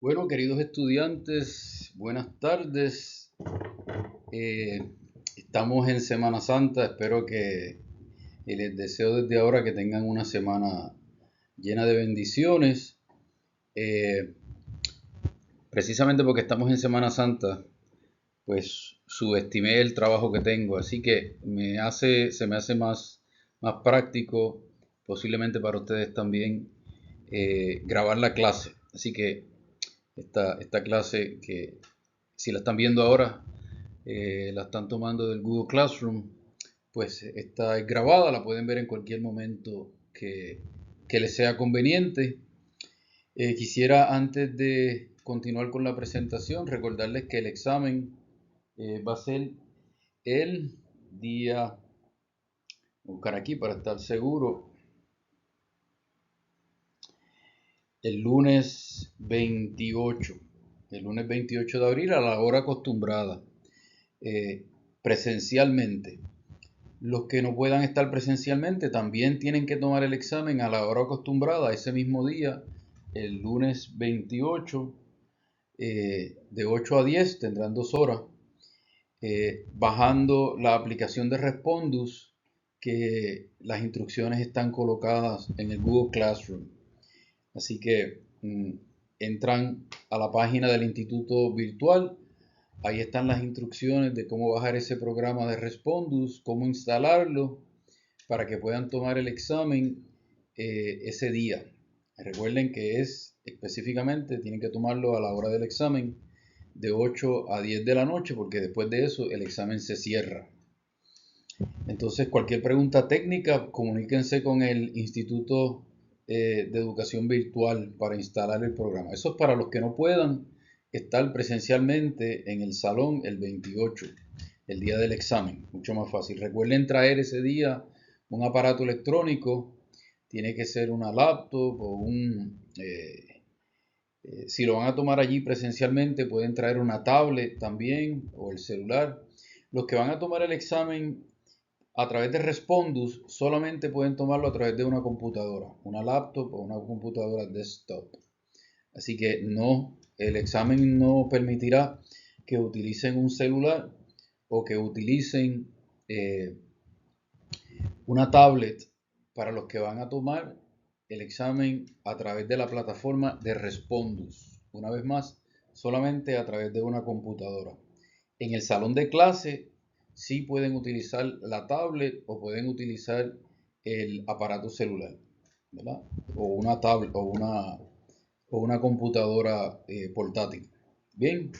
Bueno, queridos estudiantes, buenas tardes. Eh, Estamos en Semana Santa. Espero que y les deseo desde ahora que tengan una semana llena de bendiciones. Eh, Precisamente porque estamos en Semana Santa, pues subestimé el trabajo que tengo, así que se me hace más práctico, posiblemente para ustedes también, grabar la clase. Así que esta clase que si la están viendo ahora, la están tomando del Google Classroom, pues está grabada, la pueden ver en cualquier momento que les sea conveniente. Quisiera antes de continuar con la presentación recordarles que el examen va a ser el día, buscar aquí para estar seguro, el lunes 28, el lunes 28 de abril a la hora acostumbrada, eh, presencialmente. Los que no puedan estar presencialmente también tienen que tomar el examen a la hora acostumbrada ese mismo día, el lunes 28, de 8 a 10, tendrán 2 horas, bajando la aplicación de Respondus, que las instrucciones están colocadas en el Google Classroom. Así que entran a la página del Instituto Virtual. Ahí están las instrucciones de cómo bajar ese programa de Respondus, cómo instalarlo para que puedan tomar el examen ese día. Recuerden que es específicamente, tienen que tomarlo a la hora del examen de 8 a 10 de la noche, porque después de eso el examen se cierra. Entonces, cualquier pregunta técnica, comuníquense con el Instituto de Educación Virtual para instalar el programa. Eso es para los que no puedan estar presencialmente en el salón el 28, el día del examen. Mucho más fácil. Recuerden traer ese día un aparato electrónico. Tiene que ser una laptop o si lo van a tomar allí presencialmente, pueden traer una tablet también o el celular. Los que van a tomar el examen a través de Respondus solamente pueden tomarlo a través de una computadora, una laptop o una computadora desktop. Así que no, el examen no permitirá que utilicen un celular o que utilicen eh, una tablet para los que van a tomar el examen a través de la plataforma de Respondus. Una vez más, solamente a través de una computadora. En el salón de clase sí pueden utilizar la tablet o pueden utilizar el aparato celular, ¿verdad? O una tablet o una computadora portátil. Bien,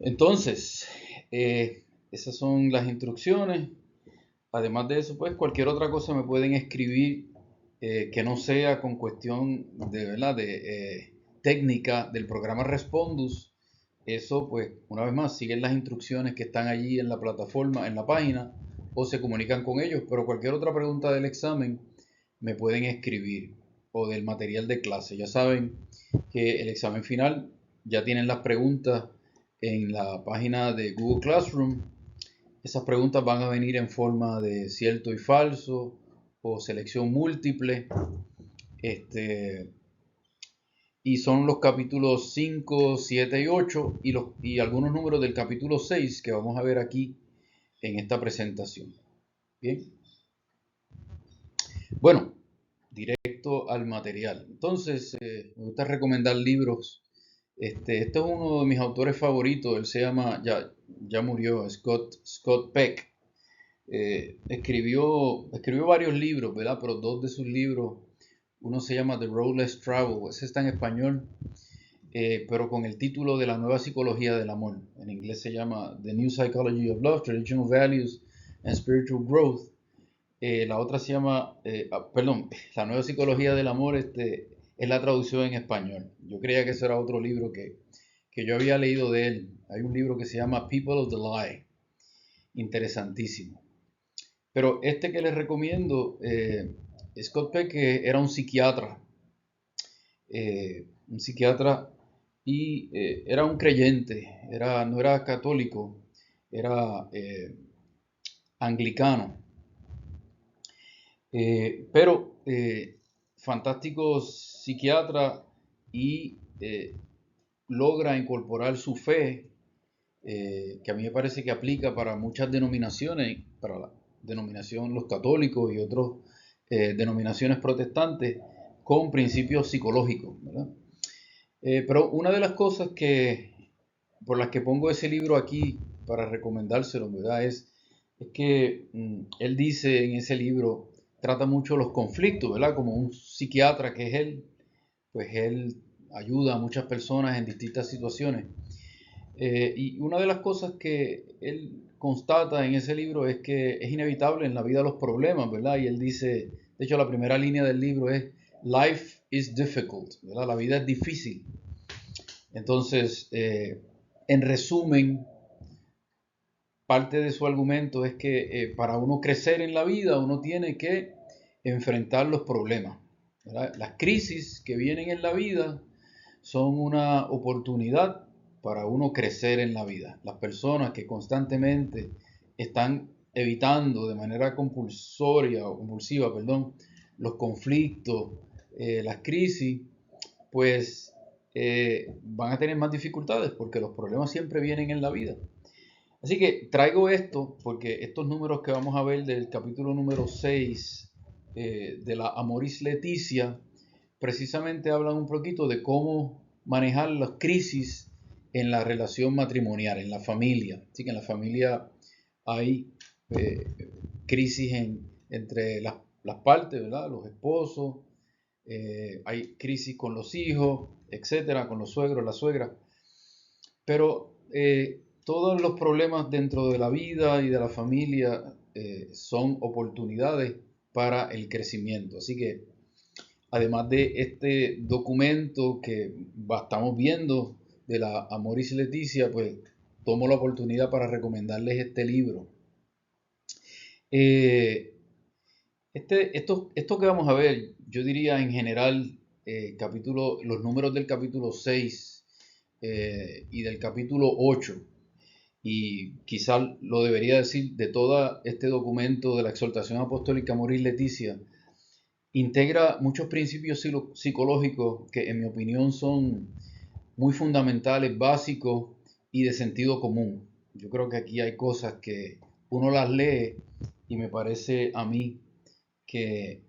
entonces, esas son las instrucciones. Además de eso, pues cualquier otra cosa me pueden escribir que no sea con cuestión de, ¿verdad? de técnica del programa Respondus. Eso, pues, una vez más, siguen las instrucciones que están allí en la plataforma, en la página, o se comunican con ellos. Pero cualquier otra pregunta del examen me pueden escribir o del material de clase. Ya saben que el examen final ya tienen las preguntas en la página de Google Classroom. Esas preguntas van a venir en forma de cierto y falso o selección múltiple. Este, y son los capítulos 5, 7 y 8 y algunos números del capítulo 6 que vamos a ver aquí en esta presentación. Bien. Bueno, directo al material. Entonces, me gusta recomendar libros. Este es uno de mis autores favoritos. Él se llama, ya murió, Scott Peck. Escribió varios libros, ¿verdad? Pero dos de sus libros, uno se llama The Road Less Traveled, ese está en español, pero con el título de La Nueva Psicología del Amor. En inglés se llama The New Psychology of Love, Traditional Values and Spiritual Growth. La otra se llama, perdón, La Nueva Psicología del Amor, es la traducción en español. Yo creía que ese era otro libro que yo había leído de él. Hay un libro que se llama People of the Lie, interesantísimo. Pero este que les recomiendo, Scott Peck era un psiquiatra y era un creyente, no era católico, era anglicano, pero fantástico psiquiatra y logra incorporar su fe, que a mí me parece que aplica para muchas denominaciones, para la denominación los católicos y otras denominaciones protestantes, con principios psicológicos, ¿verdad? Pero una de las cosas por las que pongo ese libro aquí para recomendárselo, ¿verdad? Es que él dice en ese libro, trata mucho los conflictos, ¿verdad? Como un psiquiatra que es él, pues él ayuda a muchas personas en distintas situaciones. Y una de las cosas que él constata en ese libro es que es inevitable en la vida los problemas, ¿verdad? Y él dice, de hecho la primera línea del libro es, Life is difficult, ¿verdad? La vida es difícil. Entonces, en resumen, parte de su argumento es que para uno crecer en la vida uno tiene que enfrentar los problemas, ¿verdad? Las crisis que vienen en la vida son una oportunidad para uno crecer en la vida. Las personas que constantemente están evitando de manera compulsiva, los conflictos, las crisis, pues van a tener más dificultades porque los problemas siempre vienen en la vida. Así que traigo esto porque estos números que vamos a ver del capítulo número 6 de la Amoris Laetitia precisamente hablan un poquito de cómo manejar las crisis en la relación matrimonial, en la familia. Así que en la familia hay crisis entre las partes, ¿verdad? Los esposos, hay crisis con los hijos, etcétera, con los suegros, la suegra. Pero todos los problemas dentro de la vida y de la familia son oportunidades para el crecimiento. Así que además de este documento que estamos viendo de la Amoris Laetitia, pues tomo la oportunidad para recomendarles este libro. Esto que vamos a ver, yo diría en general, los números del capítulo 6 y del capítulo 8, y quizá lo debería decir de todo este documento de la exhortación apostólica Amoris Laetitia, integra muchos principios psicológicos que en mi opinión son muy fundamentales, básicos y de sentido común. Yo creo que aquí hay cosas que uno las lee y me parece a mí que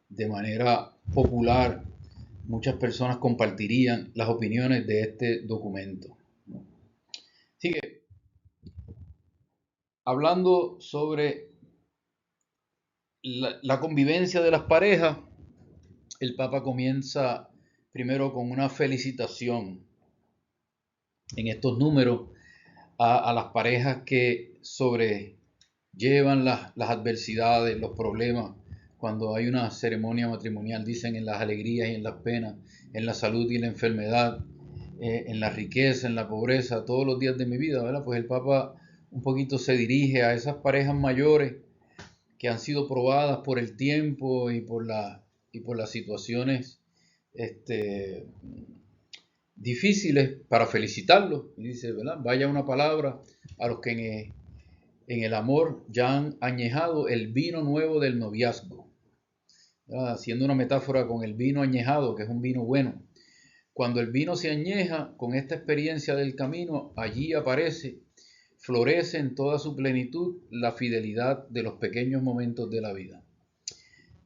de manera popular muchas personas compartirían las opiniones de este documento. Así que, hablando sobre la convivencia de las parejas, el Papa comienza primero con una felicitación en estos números a las parejas que sobrellevan las adversidades, los problemas, cuando hay una ceremonia matrimonial, dicen en las alegrías y en las penas, en la salud y en la enfermedad, en la riqueza, en la pobreza, todos los días de mi vida, ¿verdad? Pues el Papa un poquito se dirige a esas parejas mayores que han sido probadas por el tiempo y por las situaciones difíciles, para felicitarlos. Y dice, ¿verdad? Vaya una palabra a los que en el amor ya han añejado el vino nuevo del noviazgo, ¿verdad? Haciendo una metáfora con el vino añejado, que es un vino bueno. Cuando el vino se añeja con esta experiencia del camino, allí florece en toda su plenitud la fidelidad de los pequeños momentos de la vida.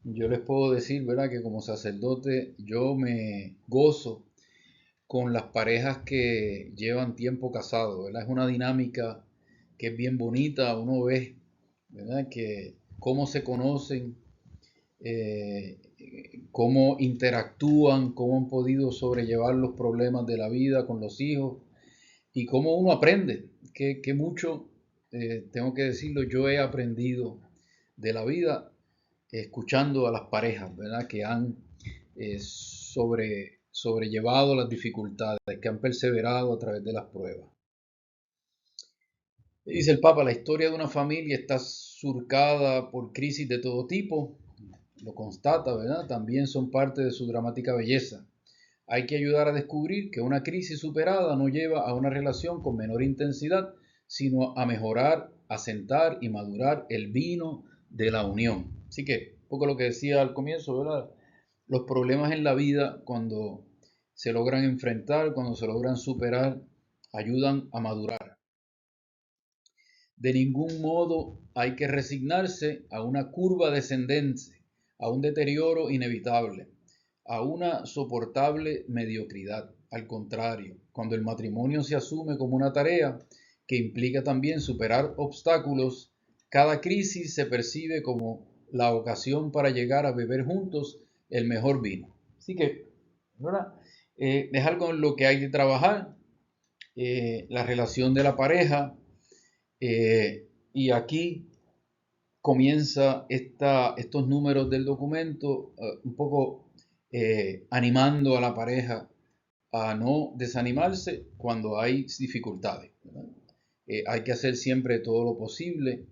Yo les puedo decir, ¿verdad?, que como sacerdote yo me gozo con las parejas que llevan tiempo casados, ¿verdad? Es una dinámica que es bien bonita, uno ve, ¿verdad?, que cómo se conocen, eh, cómo interactúan, cómo han podido sobrellevar los problemas de la vida con los hijos y cómo uno aprende, que mucho, tengo que decirlo, yo he aprendido de la vida escuchando a las parejas, ¿verdad?, que han sobrellevado las dificultades, que han perseverado a través de las pruebas. Dice el Papa, la historia de una familia está surcada por crisis de todo tipo, lo constata, ¿verdad? También son parte de su dramática belleza. Hay que ayudar a descubrir que una crisis superada no lleva a una relación con menor intensidad, sino a mejorar, asentar y madurar el vino de la unión. Así que, un poco lo que decía al comienzo, ¿verdad? Los problemas en la vida, cuando se logran enfrentar, cuando se logran superar, ayudan a madurar. De ningún modo hay que resignarse a una curva descendente, a un deterioro inevitable, a una soportable mediocridad. Al contrario, cuando el matrimonio se asume como una tarea que implica también superar obstáculos, cada crisis se percibe como la ocasión para llegar a beber juntos el mejor vino. Así que, ¿verdad? Es algo en lo que hay que trabajar, la relación de la pareja, y aquí comienza estos números del documento un poco animando a la pareja a no desanimarse cuando hay dificultades, ¿verdad? Hay que hacer siempre todo lo posible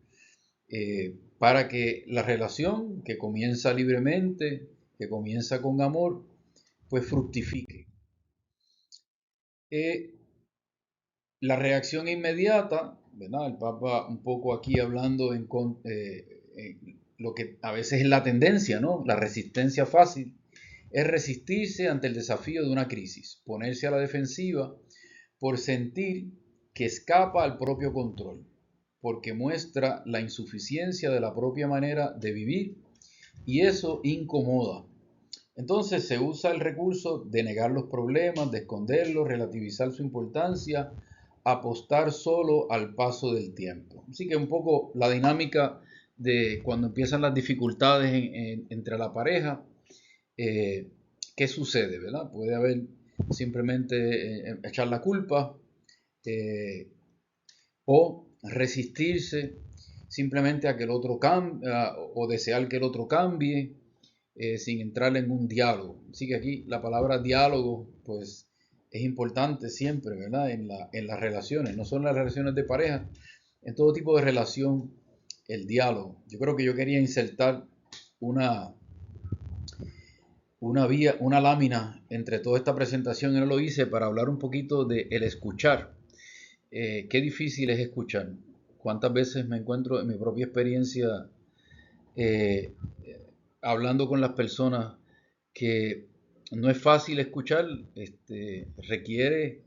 para que la relación que comienza libremente, que comienza con amor, pues fructifique. La reacción inmediata, ¿verdad? El Papa un poco aquí hablando en lo que a veces es la tendencia, ¿no? La resistencia fácil es resistirse ante el desafío de una crisis, ponerse a la defensiva por sentir que escapa al propio control, porque muestra la insuficiencia de la propia manera de vivir y eso incomoda. Entonces se usa el recurso de negar los problemas, de esconderlos, relativizar su importancia, apostar solo al paso del tiempo. Así que un poco la dinámica de cuando empiezan las dificultades entre la pareja, ¿qué sucede, verdad? Puede haber simplemente echar la culpa o resistirse simplemente a que el otro cambie o desear que el otro cambie sin entrar en un diálogo. Así que aquí la palabra diálogo pues es importante siempre, ¿verdad? En las relaciones, no solo en las relaciones de pareja, en todo tipo de relación, el diálogo. Yo creo que yo quería insertar una lámina entre toda esta presentación, y no lo hice para hablar un poquito de el escuchar. Qué difícil es escuchar. Cuántas veces me encuentro en mi propia experiencia hablando con las personas que no es fácil escuchar, requiere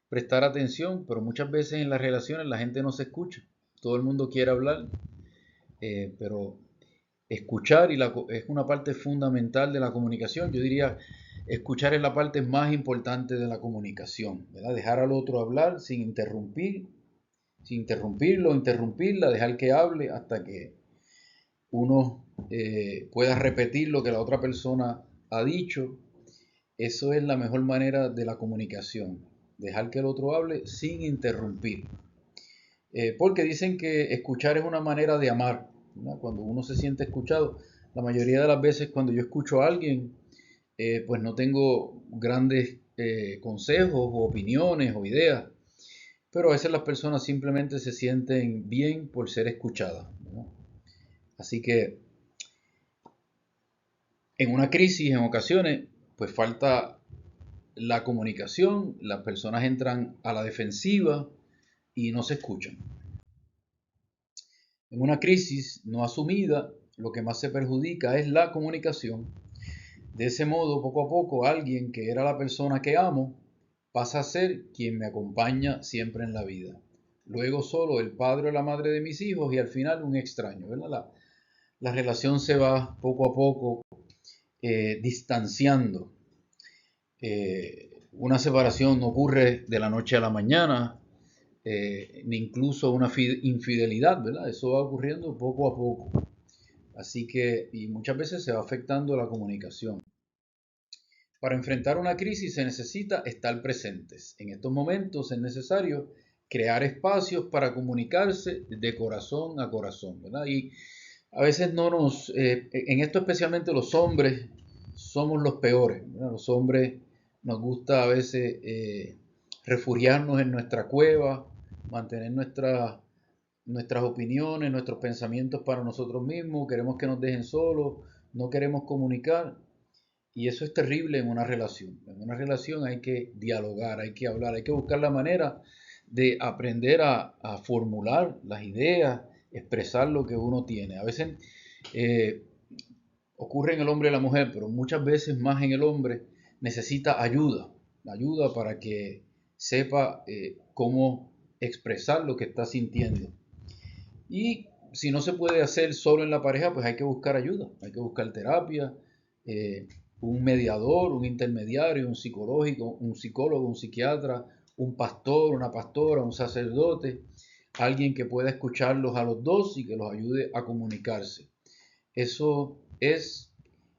prestar atención, pero muchas veces en las relaciones la gente no se escucha. Todo el mundo quiere hablar, pero escuchar es una parte fundamental de la comunicación. Yo diría, escuchar es la parte más importante de la comunicación, ¿verdad? Dejar al otro hablar sin interrumpirlo, interrumpirla, dejar que hable hasta que uno pueda repetir lo que la otra persona ha dicho. Eso es la mejor manera de la comunicación, dejar que el otro hable sin interrumpir. Porque dicen que escuchar es una manera de amar, ¿verdad? Cuando uno se siente escuchado, la mayoría de las veces cuando yo escucho a alguien, pues no tengo grandes consejos o opiniones o ideas, pero a veces las personas simplemente se sienten bien por ser escuchadas, ¿no? Así que en una crisis, en ocasiones, pues falta la comunicación, las personas entran a la defensiva y no se escuchan. En una crisis no asumida, lo que más se perjudica es la comunicación. De ese modo, poco a poco, alguien que era la persona que amo pasa a ser quien me acompaña siempre en la vida. Luego solo el padre o la madre de mis hijos y al final un extraño, ¿verdad? La relación se va poco a poco distanciando. Una separación no ocurre de la noche a la mañana, ni incluso una infidelidad, ¿verdad? Eso va ocurriendo poco a poco. Así que, y muchas veces se va afectando la comunicación. Para enfrentar una crisis se necesita estar presentes. En estos momentos es necesario crear espacios para comunicarse de corazón a corazón, ¿verdad? Y a veces en esto especialmente los hombres somos los peores, ¿verdad? Los hombres nos gusta a veces refugiarnos en nuestra cueva, mantener nuestras opiniones, nuestros pensamientos para nosotros mismos, queremos que nos dejen solos, no queremos comunicar. Y eso es terrible en una relación. En una relación hay que dialogar, hay que hablar, hay que buscar la manera de aprender a formular las ideas, expresar lo que uno tiene. A veces ocurre en el hombre y la mujer, pero muchas veces más en el hombre necesita ayuda. ayuda para que sepa cómo expresar lo que está sintiendo. Y si no se puede hacer solo en la pareja, pues hay que buscar ayuda, hay que buscar terapia, un mediador, un intermediario, un psicológico, un psicólogo, un psiquiatra, un pastor, una pastora, un sacerdote, alguien que pueda escucharlos a los dos y que los ayude a comunicarse. Eso es,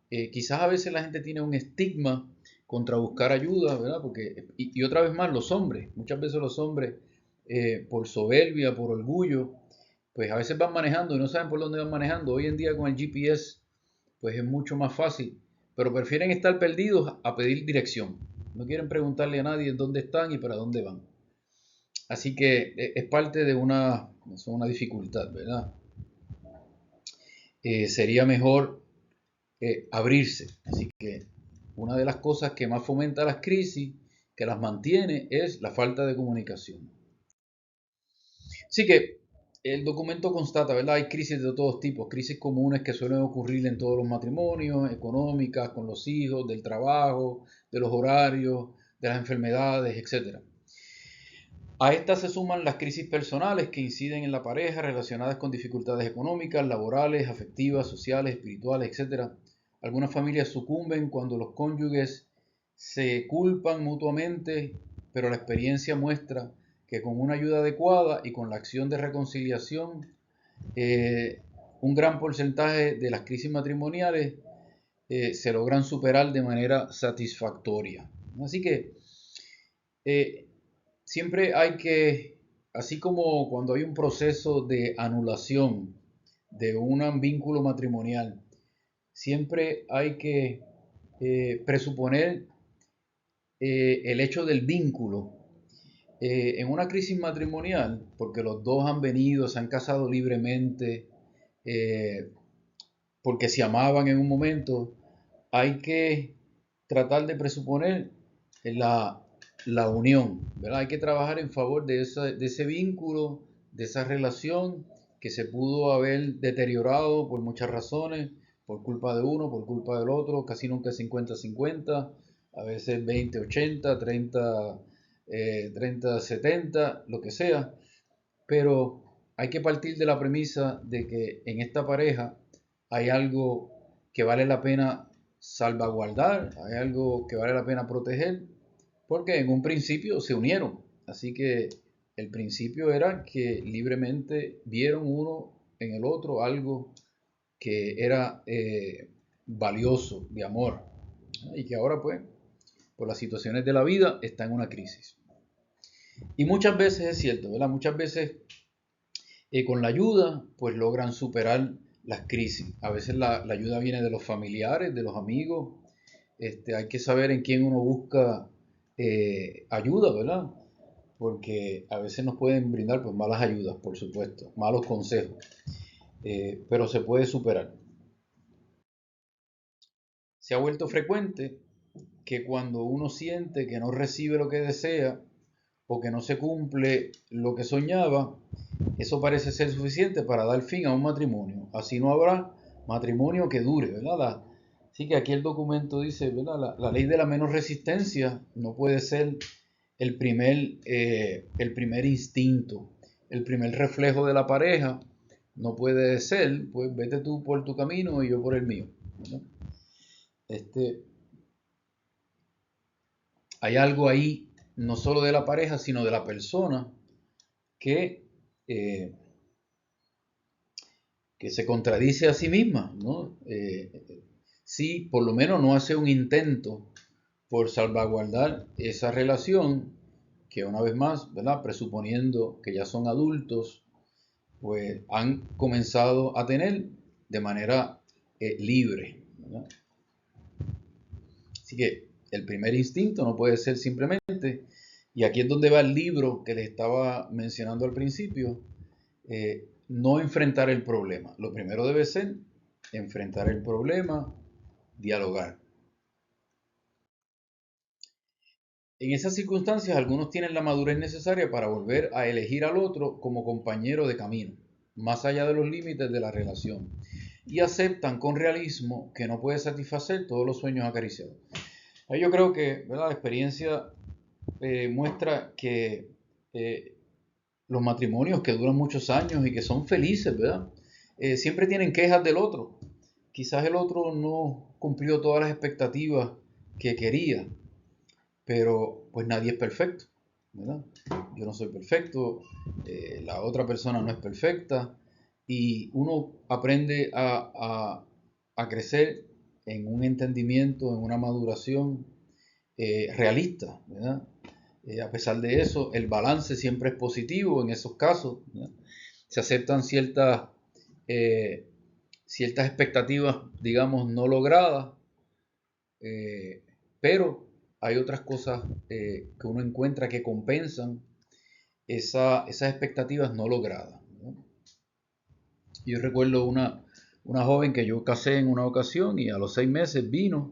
quizás a veces la gente tiene un estigma contra buscar ayuda, ¿verdad? Porque, y otra vez más, los hombres, muchas veces los hombres, por soberbia, por orgullo, pues a veces van manejando y no saben por dónde van manejando. Hoy en día con el GPS, pues es mucho más fácil, pero prefieren estar perdidos a pedir dirección. No quieren preguntarle a nadie dónde están y para dónde van. Así que es parte de una dificultad, ¿verdad? Sería mejor abrirse. Así que una de las cosas que más fomenta las crisis, que las mantiene, es la falta de comunicación. Así que el documento constata, ¿verdad? Hay crisis de todos tipos, crisis comunes que suelen ocurrir en todos los matrimonios, económicas, con los hijos, del trabajo, de los horarios, de las enfermedades, etc. A estas se suman las crisis personales que inciden en la pareja relacionadas con dificultades económicas, laborales, afectivas, sociales, espirituales, etc. Algunas familias sucumben cuando los cónyuges se culpan mutuamente, pero la experiencia muestra que con una ayuda adecuada y con la acción de reconciliación, un gran porcentaje de las crisis matrimoniales se logran superar de manera satisfactoria. Así que siempre hay que, así como cuando hay un proceso de anulación de un vínculo matrimonial, siempre hay que presuponer el hecho del vínculo. En una crisis matrimonial, porque los dos han venido, se han casado libremente, porque se amaban en un momento, hay que tratar de presuponer la unión, ¿verdad? Hay que trabajar en favor de ese vínculo, de esa relación que se pudo haber deteriorado por muchas razones, por culpa de uno, por culpa del otro, casi nunca 50-50, a veces 20-80, 30-70, lo que sea, pero hay que partir de la premisa de que en esta pareja hay algo que vale la pena salvaguardar, hay algo que vale la pena proteger, porque en un principio se unieron. Así que el principio era que libremente vieron uno en el otro algo que era valioso, de amor, ¿no? Y que ahora pues, por las situaciones de la vida, está en una crisis. Y muchas veces es cierto, ¿verdad? Muchas veces con la ayuda, pues logran superar las crisis. A veces la ayuda viene de los familiares, de los amigos. Hay que saber en quién uno busca ayuda, ¿verdad? Porque a veces nos pueden brindar pues malas ayudas, por supuesto, malos consejos, pero se puede superar. Se ha vuelto frecuente que cuando uno siente que no recibe lo que desea o que no se cumple lo que soñaba, eso parece ser suficiente para dar fin a un matrimonio. Así no habrá matrimonio que dure, ¿verdad? Así que aquí el documento dice, ¿verdad? La ley de la menor resistencia no puede ser el primer instinto, el primer reflejo de la pareja. No puede ser, pues vete tú por tu camino y yo por el mío, ¿verdad? Hay algo ahí, no solo de la pareja, sino de la persona, que, eh, que se contradice a sí misma, ¿no? Si por lo menos no hace un intento por salvaguardar esa relación, que una vez más, ¿verdad? Presuponiendo que ya son adultos, pues han comenzado a tener de manera libre, ¿verdad? Así que el primer instinto no puede ser simplemente, y aquí es donde va el libro que les estaba mencionando al principio, no enfrentar el problema. Lo primero debe ser enfrentar el problema, dialogar. En esas circunstancias, algunos tienen la madurez necesaria para volver a elegir al otro como compañero de camino, más allá de los límites de la relación, y aceptan con realismo que no puede satisfacer todos los sueños acariciados. Ahí yo creo que, ¿verdad? La experiencia muestra que los matrimonios que duran muchos años y que son felices, ¿verdad? Siempre tienen quejas del otro. Quizás el otro no cumplió todas las expectativas que quería, pero pues nadie es perfecto, ¿verdad? Yo no soy perfecto, la otra persona no es perfecta y uno aprende a crecer en un entendimiento, en una maduración realista, ¿verdad? A pesar de eso, el balance siempre es positivo en esos casos, ¿verdad? Se aceptan eh, ciertas expectativas, digamos, no logradas, eh, pero hay otras cosas que uno encuentra que compensan esas expectativas no logradas, ¿no? Yo recuerdo una joven que yo casé en una ocasión y a los 6 meses vino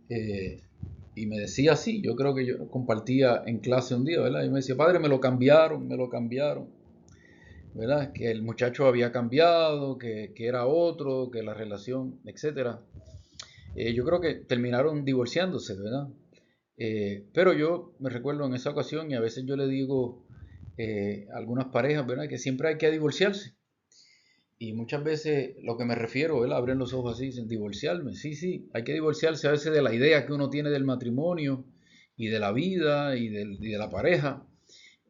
eh, y me decía así, yo creo que yo compartía en clase un día, ¿verdad? Y me decía, padre, me lo cambiaron, ¿verdad? Que el muchacho había cambiado, que era otro, que la relación, etcétera. Yo creo que terminaron divorciándose, ¿verdad? Pero yo me recuerdo en esa ocasión y a veces yo le digo a algunas parejas, ¿verdad? Que siempre hay que divorciarse. Y muchas veces lo que me refiero, ¿verdad? Abren los ojos así, dicen divorciarme. Sí, sí, hay que divorciarse a veces de la idea que uno tiene del matrimonio y de la vida y de la pareja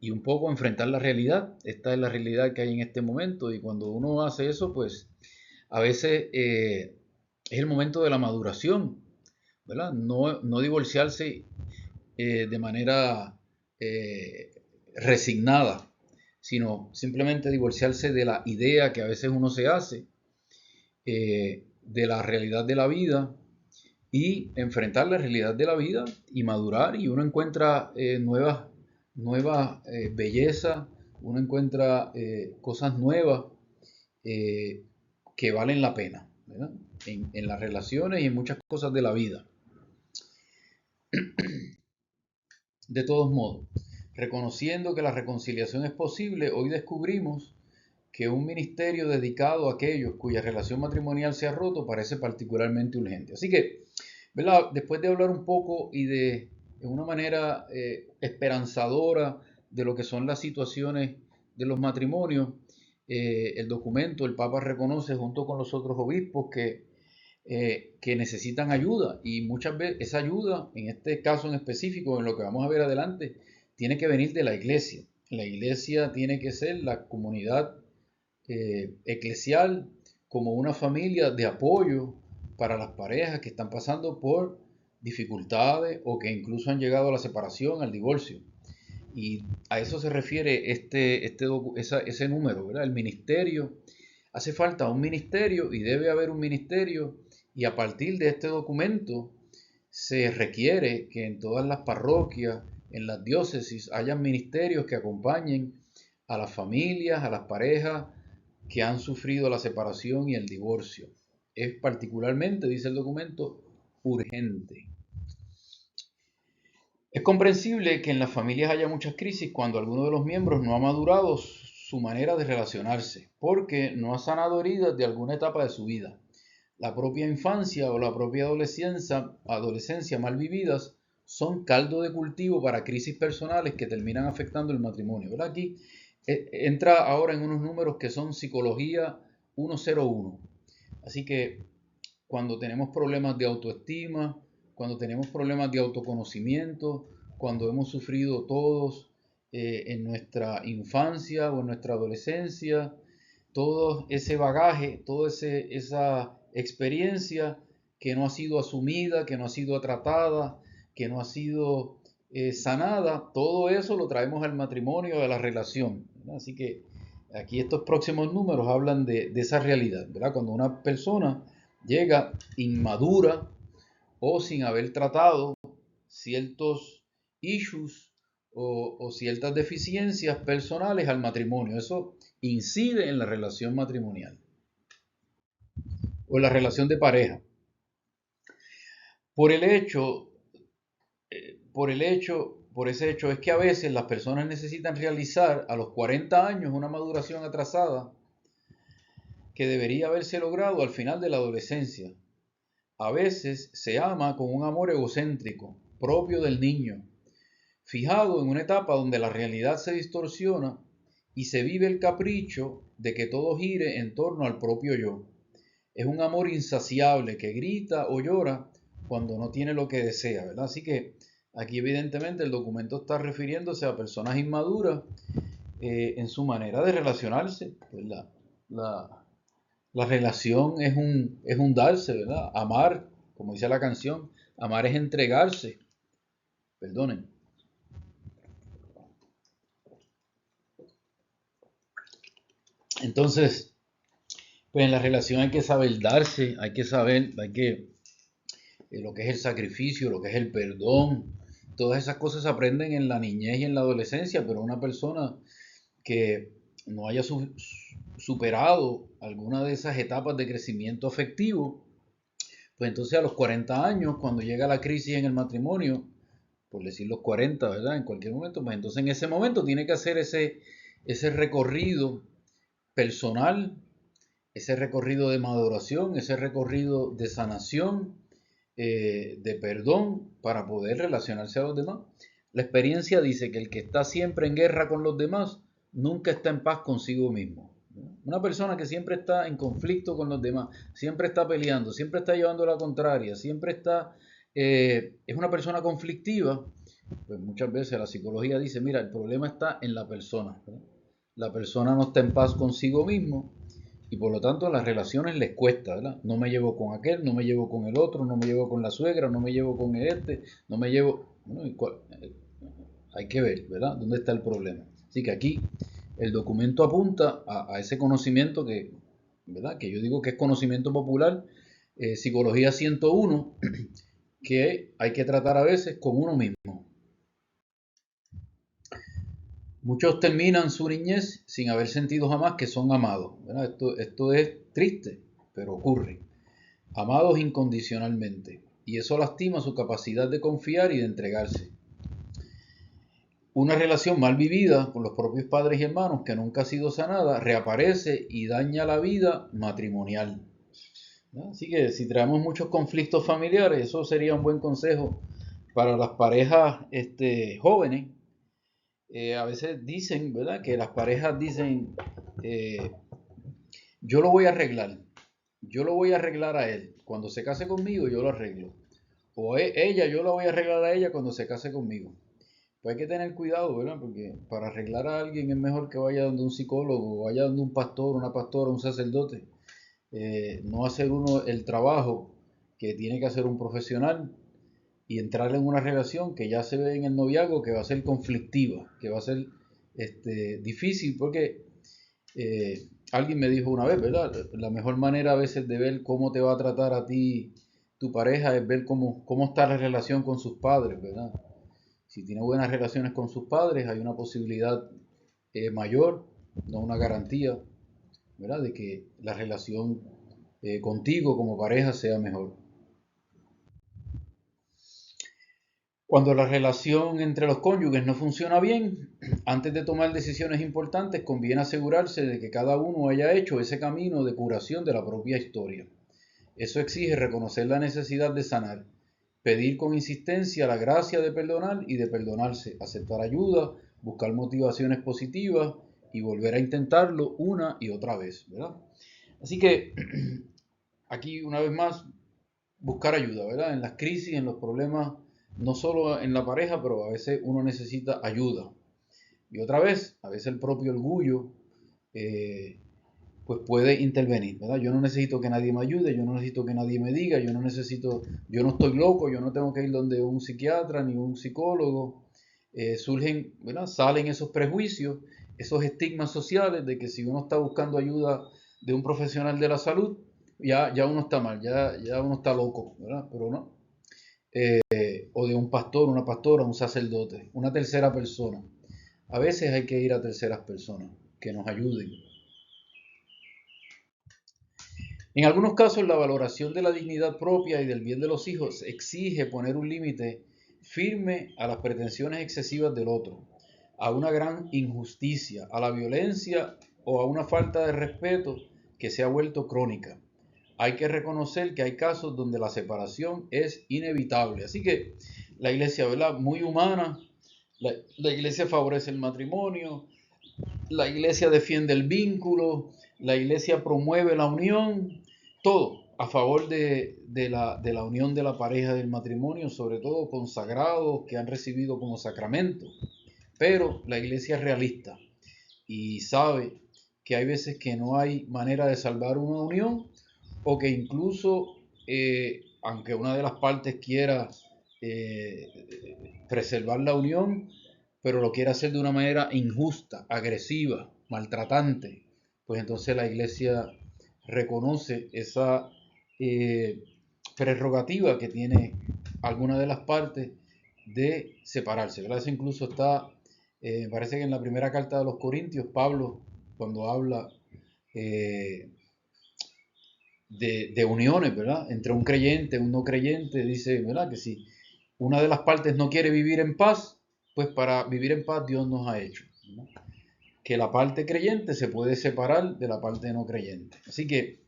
y un poco enfrentar la realidad. Esta es la realidad que hay en este momento y cuando uno hace eso, pues a veces es el momento de la maduración, ¿verdad? No divorciarse de manera eh, resignada, sino simplemente divorciarse de la idea que a veces uno se hace de la realidad de la vida y enfrentar la realidad de la vida y madurar y uno encuentra nuevas bellezas, uno encuentra cosas nuevas eh, que valen la pena, ¿verdad? En las relaciones y en muchas cosas de la vida. De todos modos, reconociendo que la reconciliación es posible, hoy descubrimos que un ministerio dedicado a aquellos cuya relación matrimonial se ha roto parece particularmente urgente. Así que, ¿verdad? Después de hablar un poco y de una manera esperanzadora de lo que son las situaciones de los matrimonios, el documento, el Papa reconoce junto con los otros obispos que necesitan ayuda y muchas veces esa ayuda, en este caso en específico, en lo que vamos a ver adelante, tiene que venir de la iglesia. La iglesia tiene que ser la comunidad eclesial como una familia de apoyo para las parejas que están pasando por dificultades o que incluso han llegado a la separación, al divorcio. Y a eso se refiere ese número, ¿verdad? El ministerio. Hace falta un ministerio y debe haber un ministerio y a partir de este documento se requiere que en todas las parroquias, en las diócesis, hayan ministerios que acompañen a las familias, a las parejas que han sufrido la separación y el divorcio. Es particularmente, dice el documento, urgente. Es comprensible que en las familias haya muchas crisis cuando alguno de los miembros no ha madurado su manera de relacionarse, porque no ha sanado heridas de alguna etapa de su vida. La propia infancia o la propia adolescencia mal vividas son caldo de cultivo para crisis personales que terminan afectando el matrimonio. ¿Verdad? Aquí entra ahora en unos números que son psicología 101. Así que cuando tenemos problemas de autoestima, cuando tenemos problemas de autoconocimiento, cuando hemos sufrido todos en nuestra infancia o en nuestra adolescencia, todo ese bagaje, toda esa experiencia que no ha sido asumida, que no ha sido tratada, que no ha sido sanada, todo eso lo traemos al matrimonio, a la relación, ¿verdad? Así que aquí estos próximos números hablan de esa realidad, ¿verdad? Cuando una persona llega inmadura o sin haber tratado ciertos issues o ciertas deficiencias personales al matrimonio. Eso incide en la relación matrimonial o en la relación de pareja. Por el hecho, por ese hecho es que a veces las personas necesitan realizar a los 40 años una maduración atrasada que debería haberse logrado al final de la adolescencia. A veces se ama con un amor egocéntrico, propio del niño, fijado en una etapa donde la realidad se distorsiona y se vive el capricho de que todo gire en torno al propio yo. Es un amor insaciable que grita o llora cuando no tiene lo que desea, ¿verdad? Así que aquí evidentemente el documento está refiriéndose a personas inmaduras en su manera de relacionarse. Pues la relación es un darse, ¿verdad? Amar, como dice la canción, amar es entregarse. Perdonen. Entonces, pues en la relación hay que saber darse, hay que saber, lo que es el sacrificio, lo que es el perdón. Todas esas cosas se aprenden en la niñez y en la adolescencia, pero una persona que no haya superado alguna de esas etapas de crecimiento afectivo, pues entonces a los 40 años, cuando llega la crisis en el matrimonio, por decir los 40, ¿verdad? En cualquier momento, pues entonces en ese momento tiene que hacer ese recorrido personal, ese recorrido de maduración, ese recorrido de sanación, de perdón, para poder relacionarse a los demás. La experiencia dice que el que está siempre en guerra con los demás nunca está en paz consigo mismo. Una persona que siempre está en conflicto con los demás, siempre está peleando, siempre está llevando la contraria, siempre está, es una persona conflictiva, pues muchas veces la psicología dice, mira, el problema está en la persona, ¿verdad? La persona no está en paz consigo mismo y por lo tanto las relaciones les cuesta, ¿verdad? No me llevo con aquel, no me llevo con el otro, no me llevo con la suegra, no me llevo con no me llevo... Bueno, hay que ver, ¿verdad? ¿Dónde está el problema? Así que aquí el documento apunta a ese conocimiento que, ¿verdad? Que yo digo que es conocimiento popular, Psicología 101, que hay que tratar a veces con uno mismo. Muchos terminan su niñez sin haber sentido jamás que son amados, ¿verdad? Esto es triste, pero ocurre. Amados incondicionalmente. Y eso lastima su capacidad de confiar y de entregarse. Una relación mal vivida con los propios padres y hermanos que nunca ha sido sanada reaparece y daña la vida matrimonial. ¿No? Así que si traemos muchos conflictos familiares, eso sería un buen consejo para las parejas jóvenes. A veces dicen, ¿verdad? Que las parejas dicen, eh, yo lo voy a arreglar, yo lo voy a arreglar a él. Cuando se case conmigo, yo lo arreglo. O ella, yo la voy a arreglar a ella cuando se case conmigo. Pues hay que tener cuidado, ¿verdad? Porque para arreglar a alguien es mejor que vaya donde un psicólogo, vaya donde un pastor, una pastora, un sacerdote. No hacer uno el trabajo que tiene que hacer un profesional y entrar en una relación que ya se ve en el noviazgo que va a ser conflictiva, que va a ser difícil, porque alguien me dijo una vez, ¿verdad? La mejor manera a veces de ver cómo te va a tratar a ti tu pareja es ver cómo está la relación con sus padres, ¿verdad? Si tiene buenas relaciones con sus padres, hay una posibilidad mayor, no una garantía, ¿verdad? De que la relación contigo como pareja sea mejor. Cuando la relación entre los cónyuges no funciona bien, antes de tomar decisiones importantes, conviene asegurarse de que cada uno haya hecho ese camino de curación de la propia historia. Eso exige reconocer la necesidad de sanar, pedir con insistencia la gracia de perdonar y de perdonarse, aceptar ayuda, buscar motivaciones positivas y volver a intentarlo una y otra vez, ¿verdad? Así que aquí una vez más buscar ayuda, ¿verdad? En las crisis, en los problemas, no solo en la pareja, pero a veces uno necesita ayuda. Y otra vez, a veces el propio orgullo eh, pues puede intervenir, ¿verdad? Yo no necesito que nadie me ayude, yo no necesito que nadie me diga, yo no estoy loco, yo no tengo que ir donde un psiquiatra ni un psicólogo. Surgen, ¿verdad? Salen esos prejuicios, esos estigmas sociales de que si uno está buscando ayuda de un profesional de la salud, ya uno está mal, ya uno está loco, ¿verdad? Pero no. O de un pastor, una pastora, un sacerdote, una tercera persona. A veces hay que ir a terceras personas que nos ayuden. En algunos casos, la valoración de la dignidad propia y del bien de los hijos exige poner un límite firme a las pretensiones excesivas del otro, a una gran injusticia, a la violencia o a una falta de respeto que se ha vuelto crónica. hay que reconocer que hay casos donde la separación es inevitable. Así que la iglesia, ¿verdad? Muy humana, la iglesia favorece el matrimonio, la iglesia defiende el vínculo, la iglesia promueve la unión, todo a favor de la unión de la pareja del matrimonio, sobre todo consagrados que han recibido como sacramento. Pero la iglesia es realista y sabe que hay veces que no hay manera de salvar una unión o que incluso, aunque una de las partes quiera preservar la unión, pero lo quiere hacer de una manera injusta, agresiva, maltratante, pues entonces la iglesia reconoce esa prerrogativa que tiene alguna de las partes de separarse, ¿verdad? Eso incluso está, parece que en la primera carta de los Corintios, Pablo, cuando habla de uniones, ¿verdad? Entre un creyente y un no creyente, dice, ¿verdad? Que si una de las partes no quiere vivir en paz, pues para vivir en paz Dios nos ha hecho, ¿no? Que la parte creyente se puede separar de la parte no creyente. Así que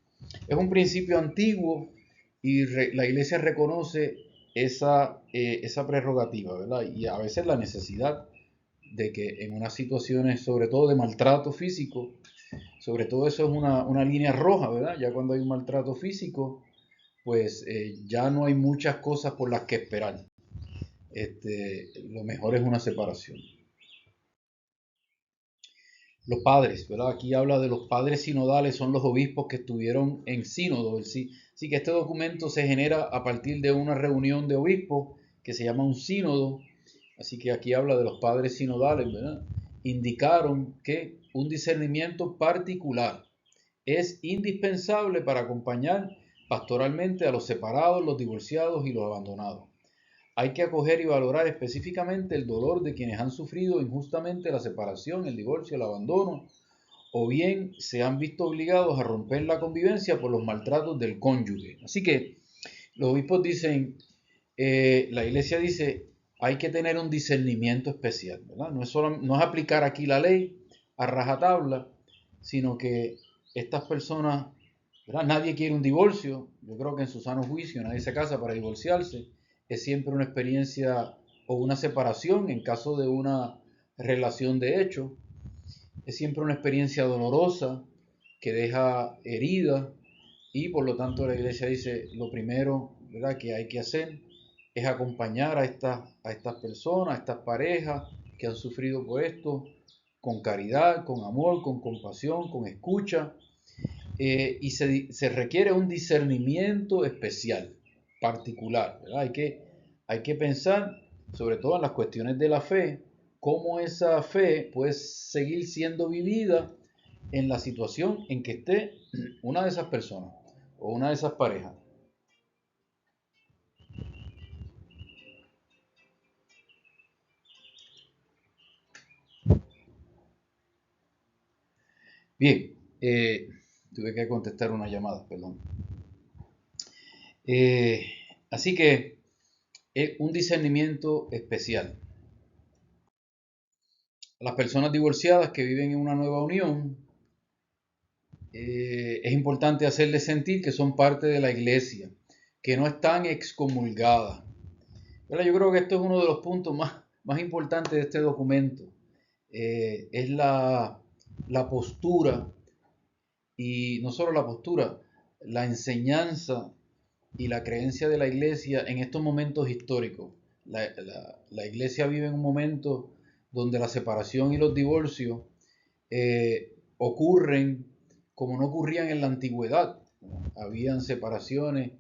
es un principio antiguo y la iglesia reconoce esa prerrogativa, ¿verdad? Y a veces la necesidad de que en unas situaciones, sobre todo de maltrato físico, sobre todo eso es una línea roja, ¿verdad? Ya cuando hay un maltrato físico, pues ya no hay muchas cosas por las que esperar. Lo mejor es una separación. Los padres, ¿verdad? Aquí habla de los padres sinodales, son los obispos que estuvieron en sínodo. Sí, sí que este documento se genera a partir de una reunión de obispos que se llama un sínodo. Así que aquí habla de los padres sinodales, ¿verdad? Indicaron que un discernimiento particular es indispensable para acompañar pastoralmente a los separados, los divorciados y los abandonados. Hay que acoger y valorar específicamente el dolor de quienes han sufrido injustamente la separación, el divorcio, el abandono, o bien se han visto obligados a romper la convivencia por los maltratos del cónyuge. Así que los obispos dicen, la iglesia dice, hay que tener un discernimiento especial, ¿verdad? No es aplicar aquí la ley a rajatabla, sino que estas personas, ¿verdad? Nadie quiere un divorcio, yo creo que en su sano juicio nadie se casa para divorciarse, es siempre una experiencia o una separación en caso de una relación de hecho, es siempre una experiencia dolorosa que deja herida y por lo tanto la iglesia dice lo primero, ¿verdad?, que hay que hacer es acompañar a estas personas, a estas parejas que han sufrido por esto, con caridad, con amor, con compasión, con escucha, y se requiere un discernimiento especial, particular, ¿verdad? Hay que pensar, sobre todo en las cuestiones de la fe, cómo esa fe puede seguir siendo vivida en la situación en que esté una de esas personas o una de esas parejas. Bien, tuve que contestar una llamada, perdón. Eh, Así que un discernimiento especial. Las personas divorciadas que viven en una nueva unión, es importante hacerles sentir que son parte de la iglesia, que no están excomulgadas. Pero yo creo que esto es uno de los puntos más importantes de este documento. Es la postura, y no solo la postura, la enseñanza y la creencia de la iglesia en estos momentos históricos. La iglesia vive en un momento donde la separación y los divorcios ocurren como no ocurrían en la antigüedad. Habían separaciones,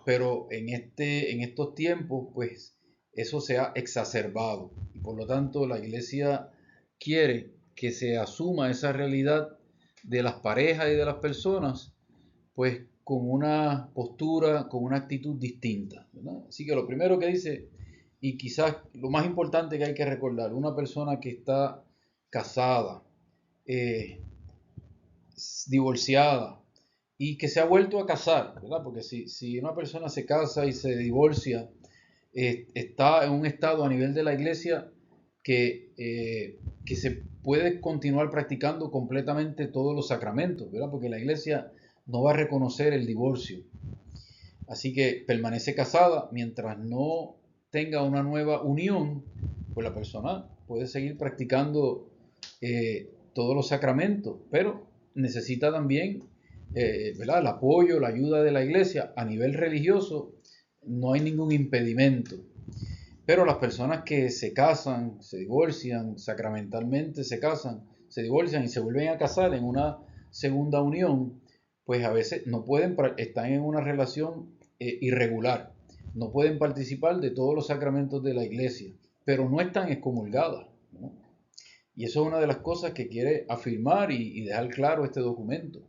pero en estos tiempos, pues eso se ha exacerbado. Y por lo tanto, la iglesia quiere que se asuma esa realidad de las parejas y de las personas, pues con una postura, con una actitud distinta, ¿verdad? Así que lo primero que dice, y quizás lo más importante que hay que recordar, una persona que está casada, eh, divorciada y que se ha vuelto a casar, ¿verdad? Porque si una persona se casa y se divorcia, está en un estado a nivel de la iglesia que se puede continuar practicando completamente todos los sacramentos, ¿verdad? Porque la iglesia no va a reconocer el divorcio. Así que permanece casada mientras no tenga una nueva unión, pues la persona puede seguir practicando todos los sacramentos, pero necesita también ¿verdad? El apoyo, la ayuda de la iglesia. A nivel religioso no hay ningún impedimento, pero las personas que se casan, se divorcian, sacramentalmente se casan, se divorcian y se vuelven a casar en una segunda unión, pues a veces no pueden, están en una relación irregular, no pueden participar de todos los sacramentos de la iglesia, pero no están excomulgadas, ¿no? Y eso es una de las cosas que quiere afirmar y dejar claro este documento.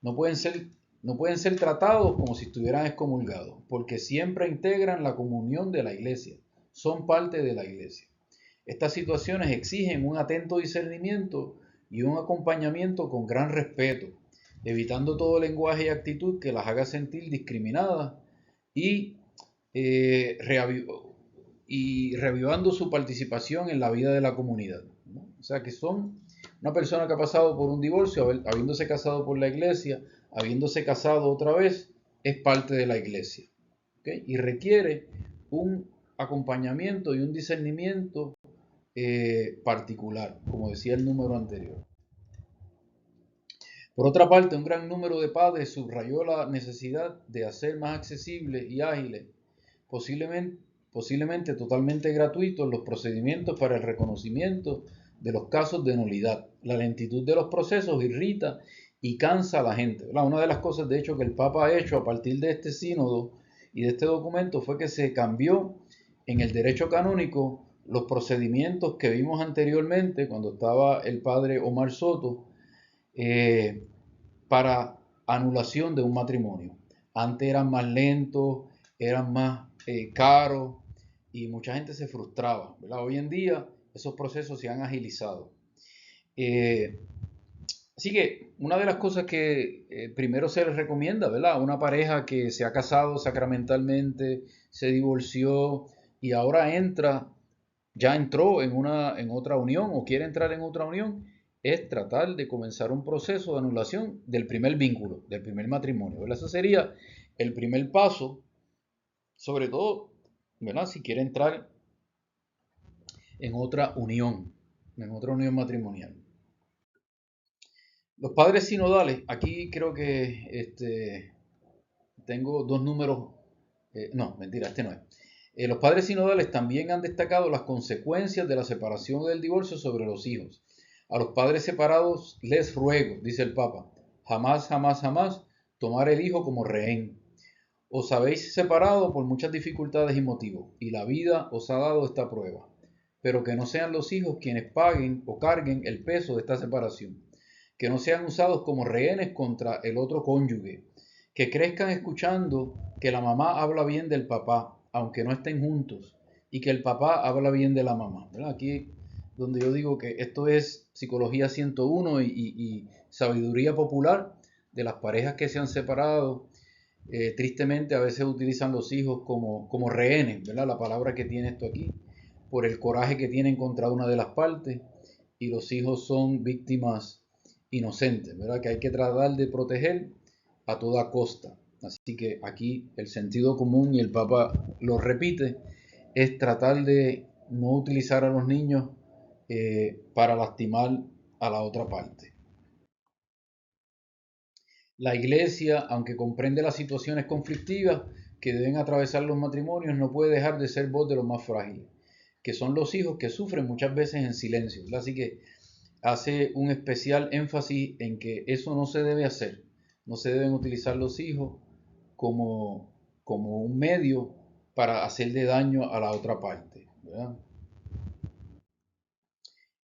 No pueden ser tratados como si estuvieran excomulgados, porque siempre integran la comunión de la iglesia, son parte de la iglesia. Estas situaciones exigen un atento discernimiento y un acompañamiento con gran respeto, evitando todo lenguaje y actitud que las haga sentir discriminadas y, revivando su participación en la vida de la comunidad, ¿no? O sea que son una persona que ha pasado por un divorcio, habiéndose casado por la iglesia, habiéndose casado otra vez, es parte de la iglesia, ¿okay? Y requiere un acompañamiento y un discernimiento particular, como decía el número anterior. Por otra parte, un gran número de padres subrayó la necesidad de hacer más accesibles y ágiles, posiblemente totalmente gratuitos, los procedimientos para el reconocimiento de los casos de nulidad. La lentitud de los procesos irrita y cansa a la gente, ¿verdad? Una de las cosas, de hecho, que el Papa ha hecho a partir de este sínodo y de este documento fue que se cambió en el derecho canónico los procedimientos que vimos anteriormente cuando estaba el padre Omar Soto, para anulación de un matrimonio. Antes eran más lentos, eran más caros y mucha gente se frustraba, ¿verdad? Hoy en día esos procesos se han agilizado. Así que una de las cosas que primero se les recomienda, ¿verdad? Una pareja que se ha casado sacramentalmente, se divorció y ahora ya entró en otra unión o quiere entrar en otra unión, es tratar de comenzar un proceso de anulación del primer vínculo, del primer matrimonio, ¿verdad? Ese sería el primer paso, sobre todo, ¿verdad? Si quiere entrar en otra unión matrimonial. Los padres sinodales, aquí creo que tengo dos números, no, mentira, este no es. Los padres sinodales también han destacado las consecuencias de la separación o del divorcio sobre los hijos. A los padres separados les ruego, dice el Papa, jamás, jamás, jamás tomar el hijo como rehén. Os habéis separado por muchas dificultades y motivos, y la vida os ha dado esta prueba. Pero que no sean los hijos quienes paguen o carguen el peso de esta separación. Que no sean usados como rehenes contra el otro cónyuge. Que crezcan escuchando que la mamá habla bien del papá, aunque no estén juntos, y que el papá habla bien de la mamá, ¿verdad? Aquí donde yo digo que esto es psicología 101 y sabiduría popular de las parejas que se han separado. Tristemente a veces utilizan los hijos como rehenes, ¿verdad? La palabra que tiene esto aquí, por el coraje que tienen contra una de las partes, y los hijos son víctimas inocentes, ¿verdad? Que hay que tratar de proteger a toda costa. Así que aquí el sentido común, y el Papa lo repite, es tratar de no utilizar a los niños para lastimar a la otra parte. La Iglesia, aunque comprende las situaciones conflictivas que deben atravesar los matrimonios, no puede dejar de ser voz de los más frágiles, que son los hijos que sufren muchas veces en silencio, ¿verdad? Así que hace un especial énfasis en que eso no se debe hacer. No se deben utilizar los hijos como un medio para hacerle daño a la otra parte, ¿verdad?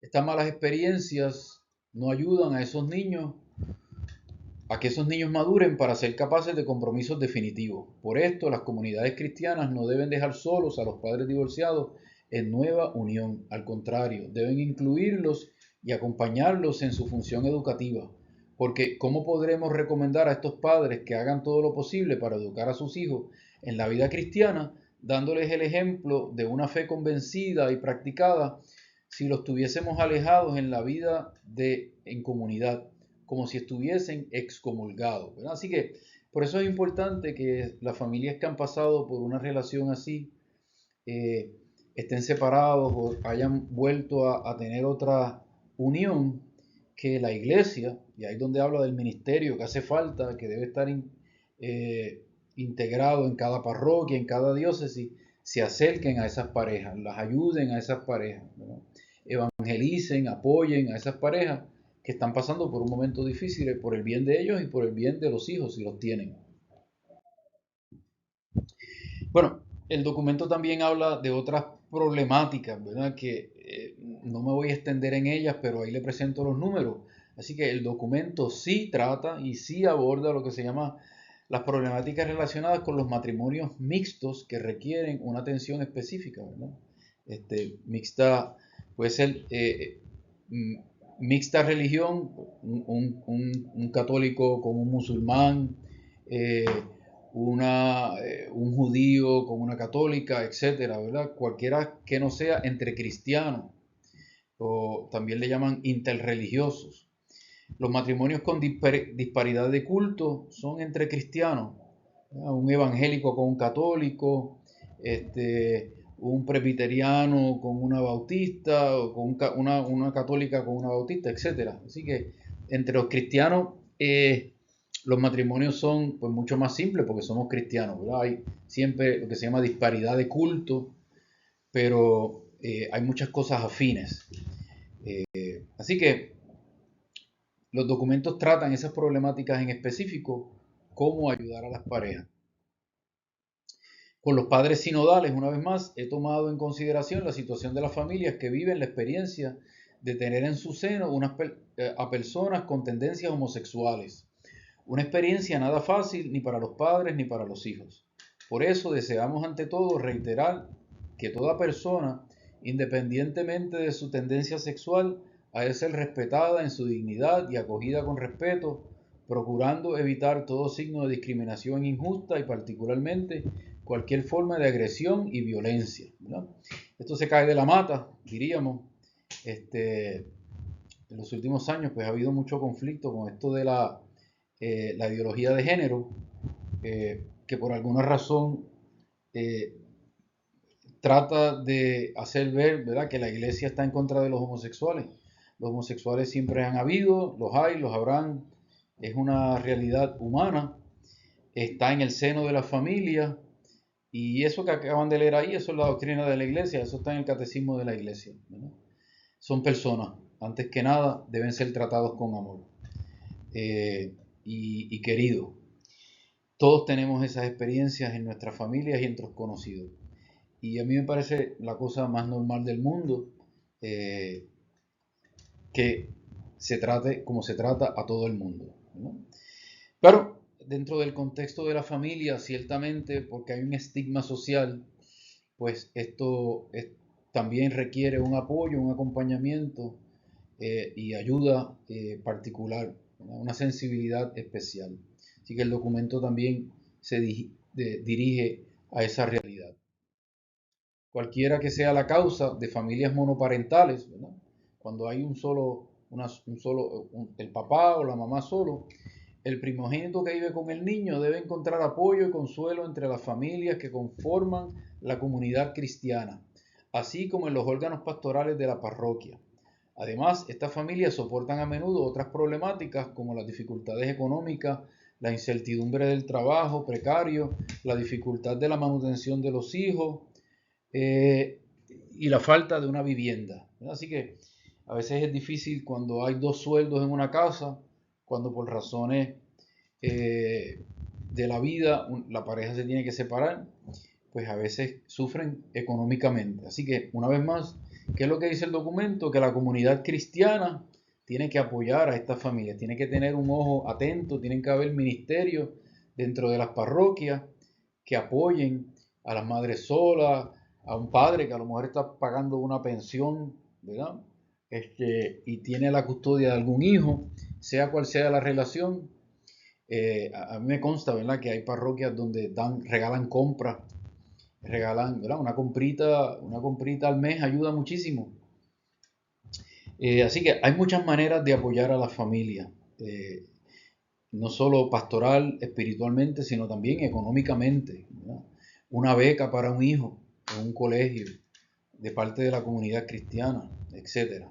Estas malas experiencias no ayudan a que esos niños maduren para ser capaces de compromisos definitivos. Por esto, las comunidades cristianas no deben dejar solos a los padres divorciados en nueva unión. Al contrario, deben incluirlos y acompañarlos en su función educativa. Porque ¿cómo podremos recomendar a estos padres que hagan todo lo posible para educar a sus hijos en la vida cristiana, dándoles el ejemplo de una fe convencida y practicada, si los tuviésemos alejados en la vida en comunidad, como si estuviesen excomulgados, ¿verdad? Así que por eso es importante que las familias que han pasado por una relación así estén separados o hayan vuelto a tener otra unión, que la iglesia, y ahí es donde habla del ministerio que hace falta, que debe estar integrado en cada parroquia, en cada diócesis, se acerquen a esas parejas, las ayuden a esas parejas, ¿no? Evangelicen, apoyen a esas parejas que están pasando por un momento difícil por el bien de ellos y por el bien de los hijos si los tienen. Bueno, el documento también habla de otras problemáticas, ¿verdad? Que no me voy a extender en ellas, pero ahí le presento los números. Así que el documento sí trata y sí aborda lo que se llama las problemáticas relacionadas con los matrimonios mixtos que requieren una atención específica, ¿verdad? Mixta puede ser mixta religión, un católico con un musulmán, un judío con una católica, etcétera, ¿verdad? Cualquiera que no sea entre cristianos, o también le llaman interreligiosos. Los matrimonios con disparidad de culto son entre cristianos, ¿verdad? Un evangélico con un católico, un presbiteriano con una bautista, o con una católica con una bautista, etcétera. Así que entre los cristianos los matrimonios son pues mucho más simples porque somos cristianos, ¿verdad? Hay siempre lo que se llama disparidad de culto, pero hay muchas cosas afines. Así que los documentos tratan esas problemáticas en específico, cómo ayudar a las parejas. Con los padres sinodales, una vez más, he tomado en consideración la situación de las familias que viven la experiencia de tener en su seno a personas con tendencias homosexuales. Una experiencia nada fácil ni para los padres ni para los hijos. Por eso deseamos ante todo reiterar que toda persona, independientemente de su tendencia sexual, ha de ser respetada en su dignidad y acogida con respeto, procurando evitar todo signo de discriminación injusta y particularmente cualquier forma de agresión y violencia, ¿no? Esto se cae de la mata, diríamos. En los últimos años pues ha habido mucho conflicto con esto de la ideología de género, que por alguna razón trata de hacer ver, ¿verdad?, que la iglesia está en contra de los homosexuales. Los homosexuales siempre han habido, los hay, los habrán, es una realidad humana, está en el seno de la familia, y eso que acaban de leer ahí, eso es la doctrina de la iglesia, eso está en el catecismo de la iglesia, ¿verdad? Son personas, antes que nada, deben ser tratados con amor y queridos. Todos tenemos esas experiencias en nuestras familias y entre los conocidos. Y a mí me parece la cosa más normal del mundo que se trate como se trata a todo el mundo, ¿no? Pero dentro del contexto de la familia, ciertamente, porque hay un estigma social, pues esto también requiere un apoyo, un acompañamiento y ayuda particular, ¿no? Una sensibilidad especial. Así que el documento también se dirige a esa realidad. Cualquiera que sea la causa de familias monoparentales, ¿verdad? Cuando hay el papá o la mamá solo, el primogénito que vive con el niño debe encontrar apoyo y consuelo entre las familias que conforman la comunidad cristiana, así como en los órganos pastorales de la parroquia. Además, estas familias soportan a menudo otras problemáticas como las dificultades económicas, la incertidumbre del trabajo precario, la dificultad de la manutención de los hijos y la falta de una vivienda, ¿verdad? Así que a veces es difícil cuando hay dos sueldos en una casa, cuando por razones de la vida la pareja se tiene que separar, pues a veces sufren económicamente. Así que, una vez más, ¿qué es lo que dice el documento? Que la comunidad cristiana tiene que apoyar a estas familias, tiene que tener un ojo atento, tienen que haber ministerios dentro de las parroquias que apoyen a las madres solas, a un padre que a lo mejor está pagando una pensión, ¿verdad? Y tiene la custodia de algún hijo, sea cual sea la relación. A mí me consta, ¿verdad?, que hay parroquias donde regalan compras, ¿verdad?, una comprita al mes ayuda muchísimo. Así que hay muchas maneras de apoyar a la familia. no solo pastoral, espiritualmente, sino también económicamente, ¿verdad? Una beca para un hijo en un colegio de parte de la comunidad cristiana, etcétera.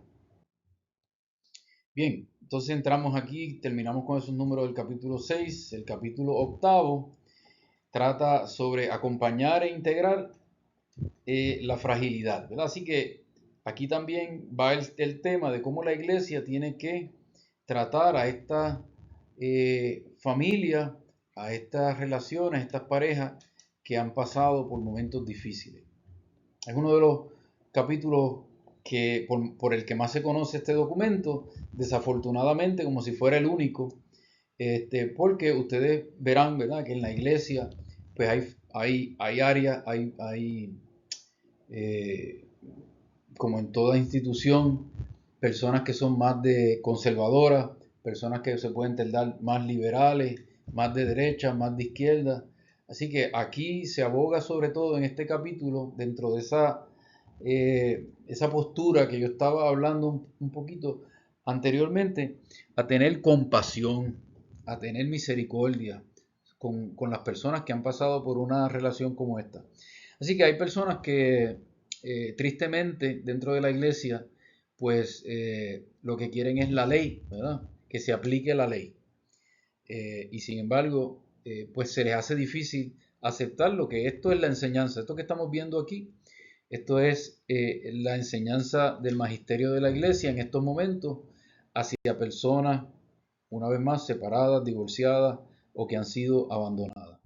Bien, entonces entramos aquí, terminamos con esos números del capítulo 6. El capítulo 8 trata sobre acompañar e integrar la fragilidad, ¿verdad? Así que aquí también va el tema de cómo la iglesia tiene que tratar a esta familia, a estas relaciones, a estas parejas que han pasado por momentos difíciles. Es uno de los capítulos que por el que más se conoce este documento, desafortunadamente como si fuera el único, porque ustedes verán, ¿verdad?, que en la iglesia pues hay áreas, como en toda institución, personas que son más de conservadoras, personas que se pueden tildar más liberales, más de derecha, más de izquierda. Así que aquí se aboga sobre todo en este capítulo, dentro de esa postura que yo estaba hablando un poquito anteriormente, a tener compasión, a tener misericordia con las personas que han pasado por una relación como esta. Así que hay personas que tristemente dentro de la iglesia pues lo que quieren es la ley, ¿verdad? Que se aplique la ley. Y sin embargo pues se les hace difícil aceptar lo que esto es la enseñanza. Esto que estamos viendo aquí, esto es la enseñanza del magisterio de la iglesia en estos momentos hacia personas, una vez más, separadas, divorciadas o que han sido abandonadas.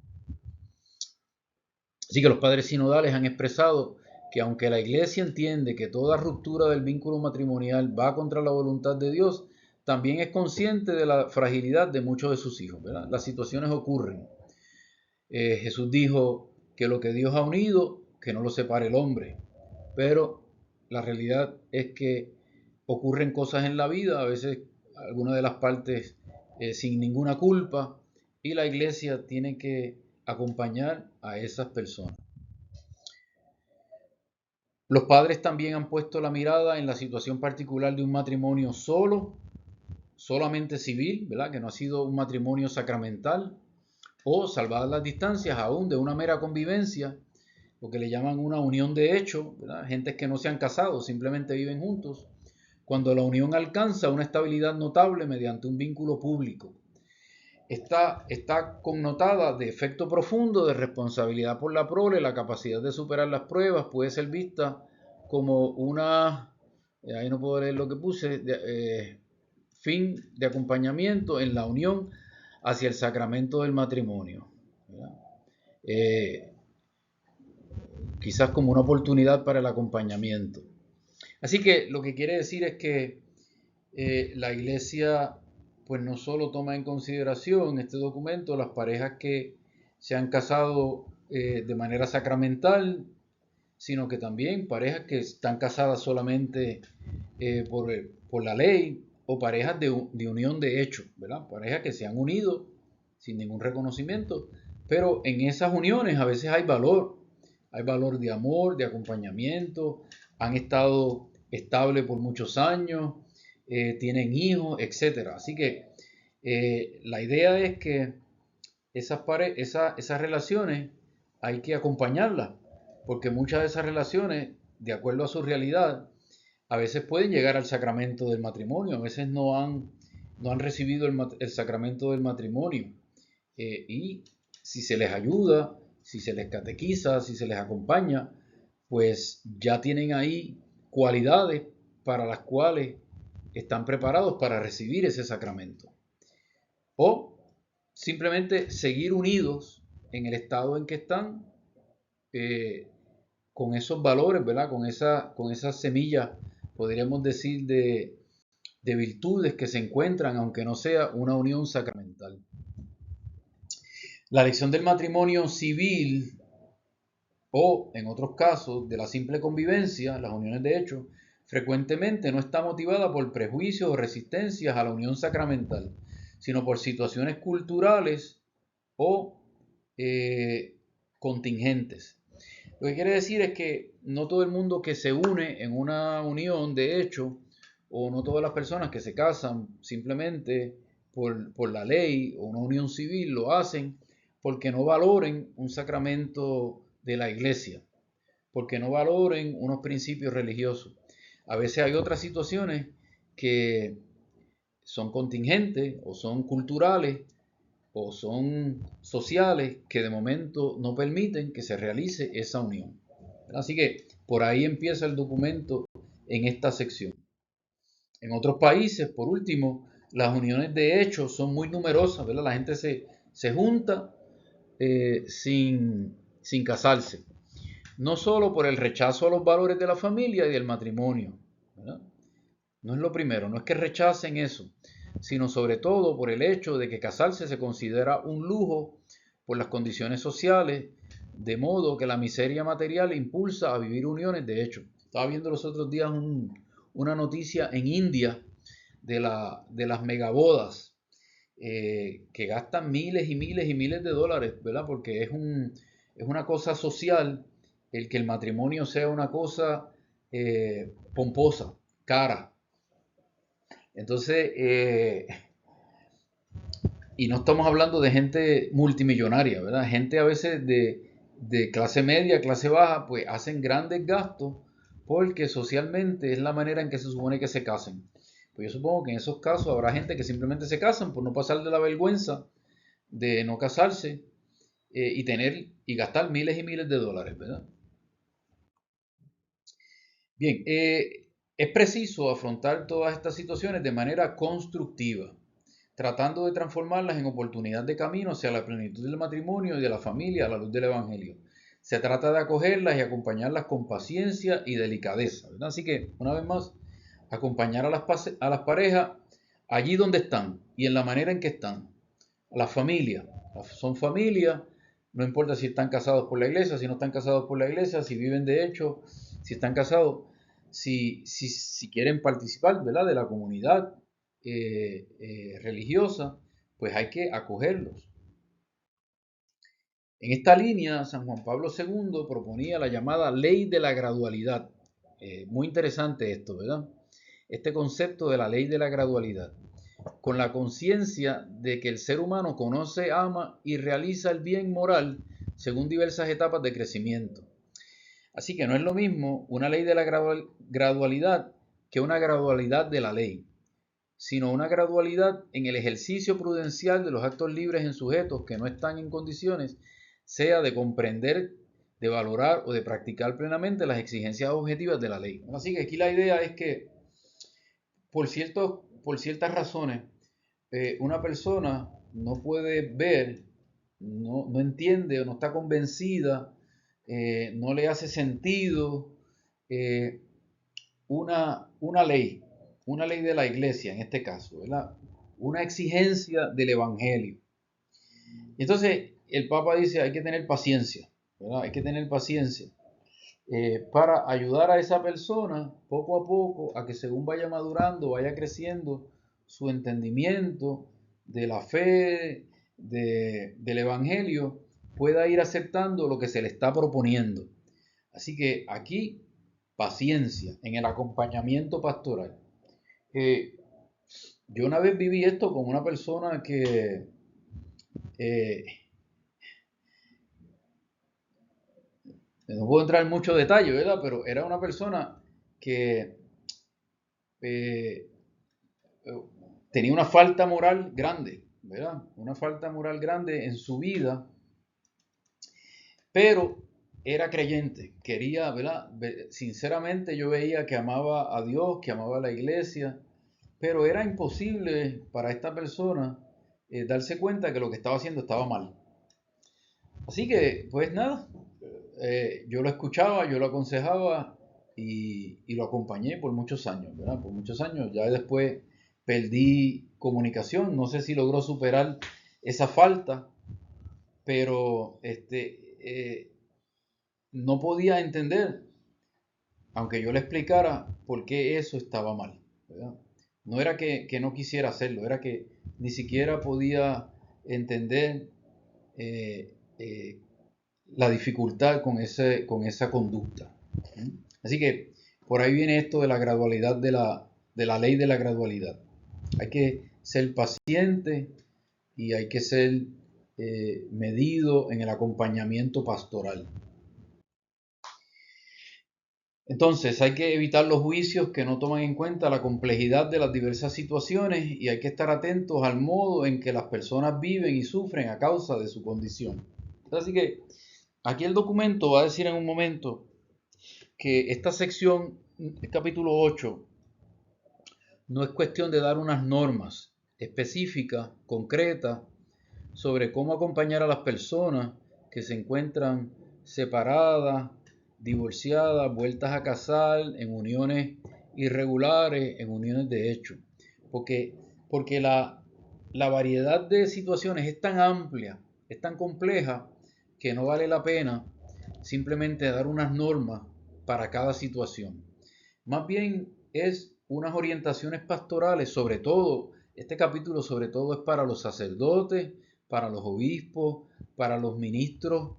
Así que los padres sinodales han expresado que aunque la iglesia entiende que toda ruptura del vínculo matrimonial va contra la voluntad de Dios, también es consciente de la fragilidad de muchos de sus hijos, ¿verdad? Las situaciones ocurren. Jesús dijo que lo que Dios ha unido, que no lo separe el hombre. Pero la realidad es que ocurren cosas en la vida, a veces algunas de las partes sin ninguna culpa, y la iglesia tiene que acompañar a esas personas. Los padres también han puesto la mirada en la situación particular de un matrimonio solamente civil, ¿verdad?, que no ha sido un matrimonio sacramental, o salvadas las distancias aún de una mera convivencia, lo que le llaman una unión de hecho, ¿verdad?, gentes que no se han casado, simplemente viven juntos, cuando la unión alcanza una estabilidad notable mediante un vínculo público. Está connotada de efecto profundo, de responsabilidad por la prole, la capacidad de superar las pruebas puede ser vista como ahí no puedo leer lo que puse, fin de acompañamiento en la unión hacia el sacramento del matrimonio. Quizás como una oportunidad para el acompañamiento. Así que lo que quiere decir es que la iglesia pues no solo toma en consideración este documento las parejas que se han casado de manera sacramental, sino que también parejas que están casadas solamente por la ley, o parejas de unión de hecho, ¿verdad? Parejas que se han unido sin ningún reconocimiento, pero en esas uniones a veces hay valor de amor, de acompañamiento, han estado estables por muchos años, tienen hijos, etc. Así que la idea es que esas relaciones hay que acompañarlas, porque muchas de esas relaciones, de acuerdo a su realidad, a veces pueden llegar al sacramento del matrimonio, a veces no han recibido el sacramento del matrimonio. Y si se les ayuda, si se les catequiza, si se les acompaña, pues ya tienen ahí cualidades para las cuales están preparados para recibir ese sacramento. O simplemente seguir unidos en el estado en que están, con esos valores, ¿verdad? Con esas semillas, podríamos decir, de virtudes que se encuentran, aunque no sea una unión sacramental. La elección del matrimonio civil, o en otros casos de la simple convivencia, las uniones de hecho, frecuentemente no está motivada por prejuicios o resistencias a la unión sacramental, sino por situaciones culturales o contingentes. Lo que quiere decir es que no todo el mundo que se une en una unión de hecho, o no todas las personas que se casan simplemente por la ley o una unión civil, lo hacen porque no valoren un sacramento de la iglesia, porque no valoren unos principios religiosos. A veces hay otras situaciones que son contingentes o son culturales o son sociales que de momento no permiten que se realice esa unión. Así que por ahí empieza el documento en esta sección. En otros países, por último, las uniones de hecho son muy numerosas, ¿verdad? La gente se junta sin casarse. No solo por el rechazo a los valores de la familia y del matrimonio, ¿verdad? No es lo primero, no es que rechacen eso, sino sobre todo por el hecho de que casarse se considera un lujo por las condiciones sociales, de modo que la miseria material impulsa a vivir uniones de hecho. Estaba viendo los otros días una noticia en India de las megabodas que gastan miles y miles y miles de dólares, ¿verdad? Porque es una cosa social el que el matrimonio sea una cosa pomposa, cara. Entonces, y no estamos hablando de gente multimillonaria, ¿verdad? Gente a veces de clase media, clase baja, pues hacen grandes gastos porque socialmente es la manera en que se supone que se casen. Pues yo supongo que en esos casos habrá gente que simplemente se casan por no pasar de la vergüenza de no casarse y gastar miles y miles de dólares, ¿verdad? Bien, es preciso afrontar todas estas situaciones de manera constructiva, tratando de transformarlas en oportunidad de camino hacia la plenitud del matrimonio y de la familia a la luz del Evangelio. Se trata de acogerlas y acompañarlas con paciencia y delicadeza, ¿verdad? Así que, una vez más, acompañar a las parejas allí donde están y en la manera en que están. A las familias, son familias, no importa si están casados por la iglesia, si no están casados por la iglesia, si viven de hecho, si están casados, si quieren participar, ¿verdad?, de la comunidad religiosa, pues hay que acogerlos. En esta línea, San Juan Pablo II proponía la llamada ley de la gradualidad. Muy interesante esto, ¿verdad? Este concepto de la ley de la gradualidad, con la conciencia de que el ser humano conoce, ama y realiza el bien moral según diversas etapas de crecimiento. Así que no es lo mismo una ley de la gradualidad que una gradualidad de la ley, sino una gradualidad en el ejercicio prudencial de los actos libres en sujetos que no están en condiciones, sea de comprender, de valorar o de practicar plenamente las exigencias objetivas de la ley. Así que aquí la idea es que por ciertas razones una persona no puede ver, no entiende o no está convencida, no le hace sentido eh, una ley de la iglesia en este caso, ¿verdad? Una exigencia del evangelio. Entonces el Papa dice hay que tener paciencia, ¿verdad? Hay que tener paciencia para ayudar a esa persona poco a poco a que según vaya madurando, vaya creciendo su entendimiento de la fe, del evangelio, pueda ir aceptando lo que se le está proponiendo. Así que aquí, paciencia en el acompañamiento pastoral. Yo una vez viví esto con una persona que no puedo entrar en mucho detalle, ¿verdad? Pero era una persona que eh, tenía una falta moral grande, ¿verdad? Una falta moral grande en su vida, pero era creyente, quería, ¿verdad? Sinceramente yo veía que amaba a Dios, que amaba a la iglesia, pero era imposible para esta persona darse cuenta que lo que estaba haciendo estaba mal. Así que, pues nada, yo lo escuchaba, yo lo aconsejaba y lo acompañé por muchos años, ¿verdad? Por muchos años. Ya después perdí comunicación, no sé si logró superar esa falta, pero no podía entender, aunque yo le explicara por qué eso estaba mal, ¿verdad? No era que no quisiera hacerlo, era que ni siquiera podía entender eh, eh, la dificultad con esa conducta. Así que por ahí viene esto de la gradualidad, de la ley de la gradualidad. Hay que ser paciente y hay que ser medido en el acompañamiento pastoral. Entonces hay que evitar los juicios que no toman en cuenta la complejidad de las diversas situaciones y hay que estar atentos al modo en que las personas viven y sufren a causa de su condición. Así que aquí el documento va a decir en un momento que esta sección, el capítulo 8, no es cuestión de dar unas normas específicas, concretas, sobre cómo acompañar a las personas que se encuentran separadas, divorciadas, vueltas a casar, en uniones irregulares, en uniones de hecho. Porque la variedad de situaciones es tan amplia, es tan compleja, que no vale la pena simplemente dar unas normas para cada situación. Más bien es unas orientaciones pastorales, sobre todo, este capítulo sobre todo es para los sacerdotes, para los obispos, para los ministros,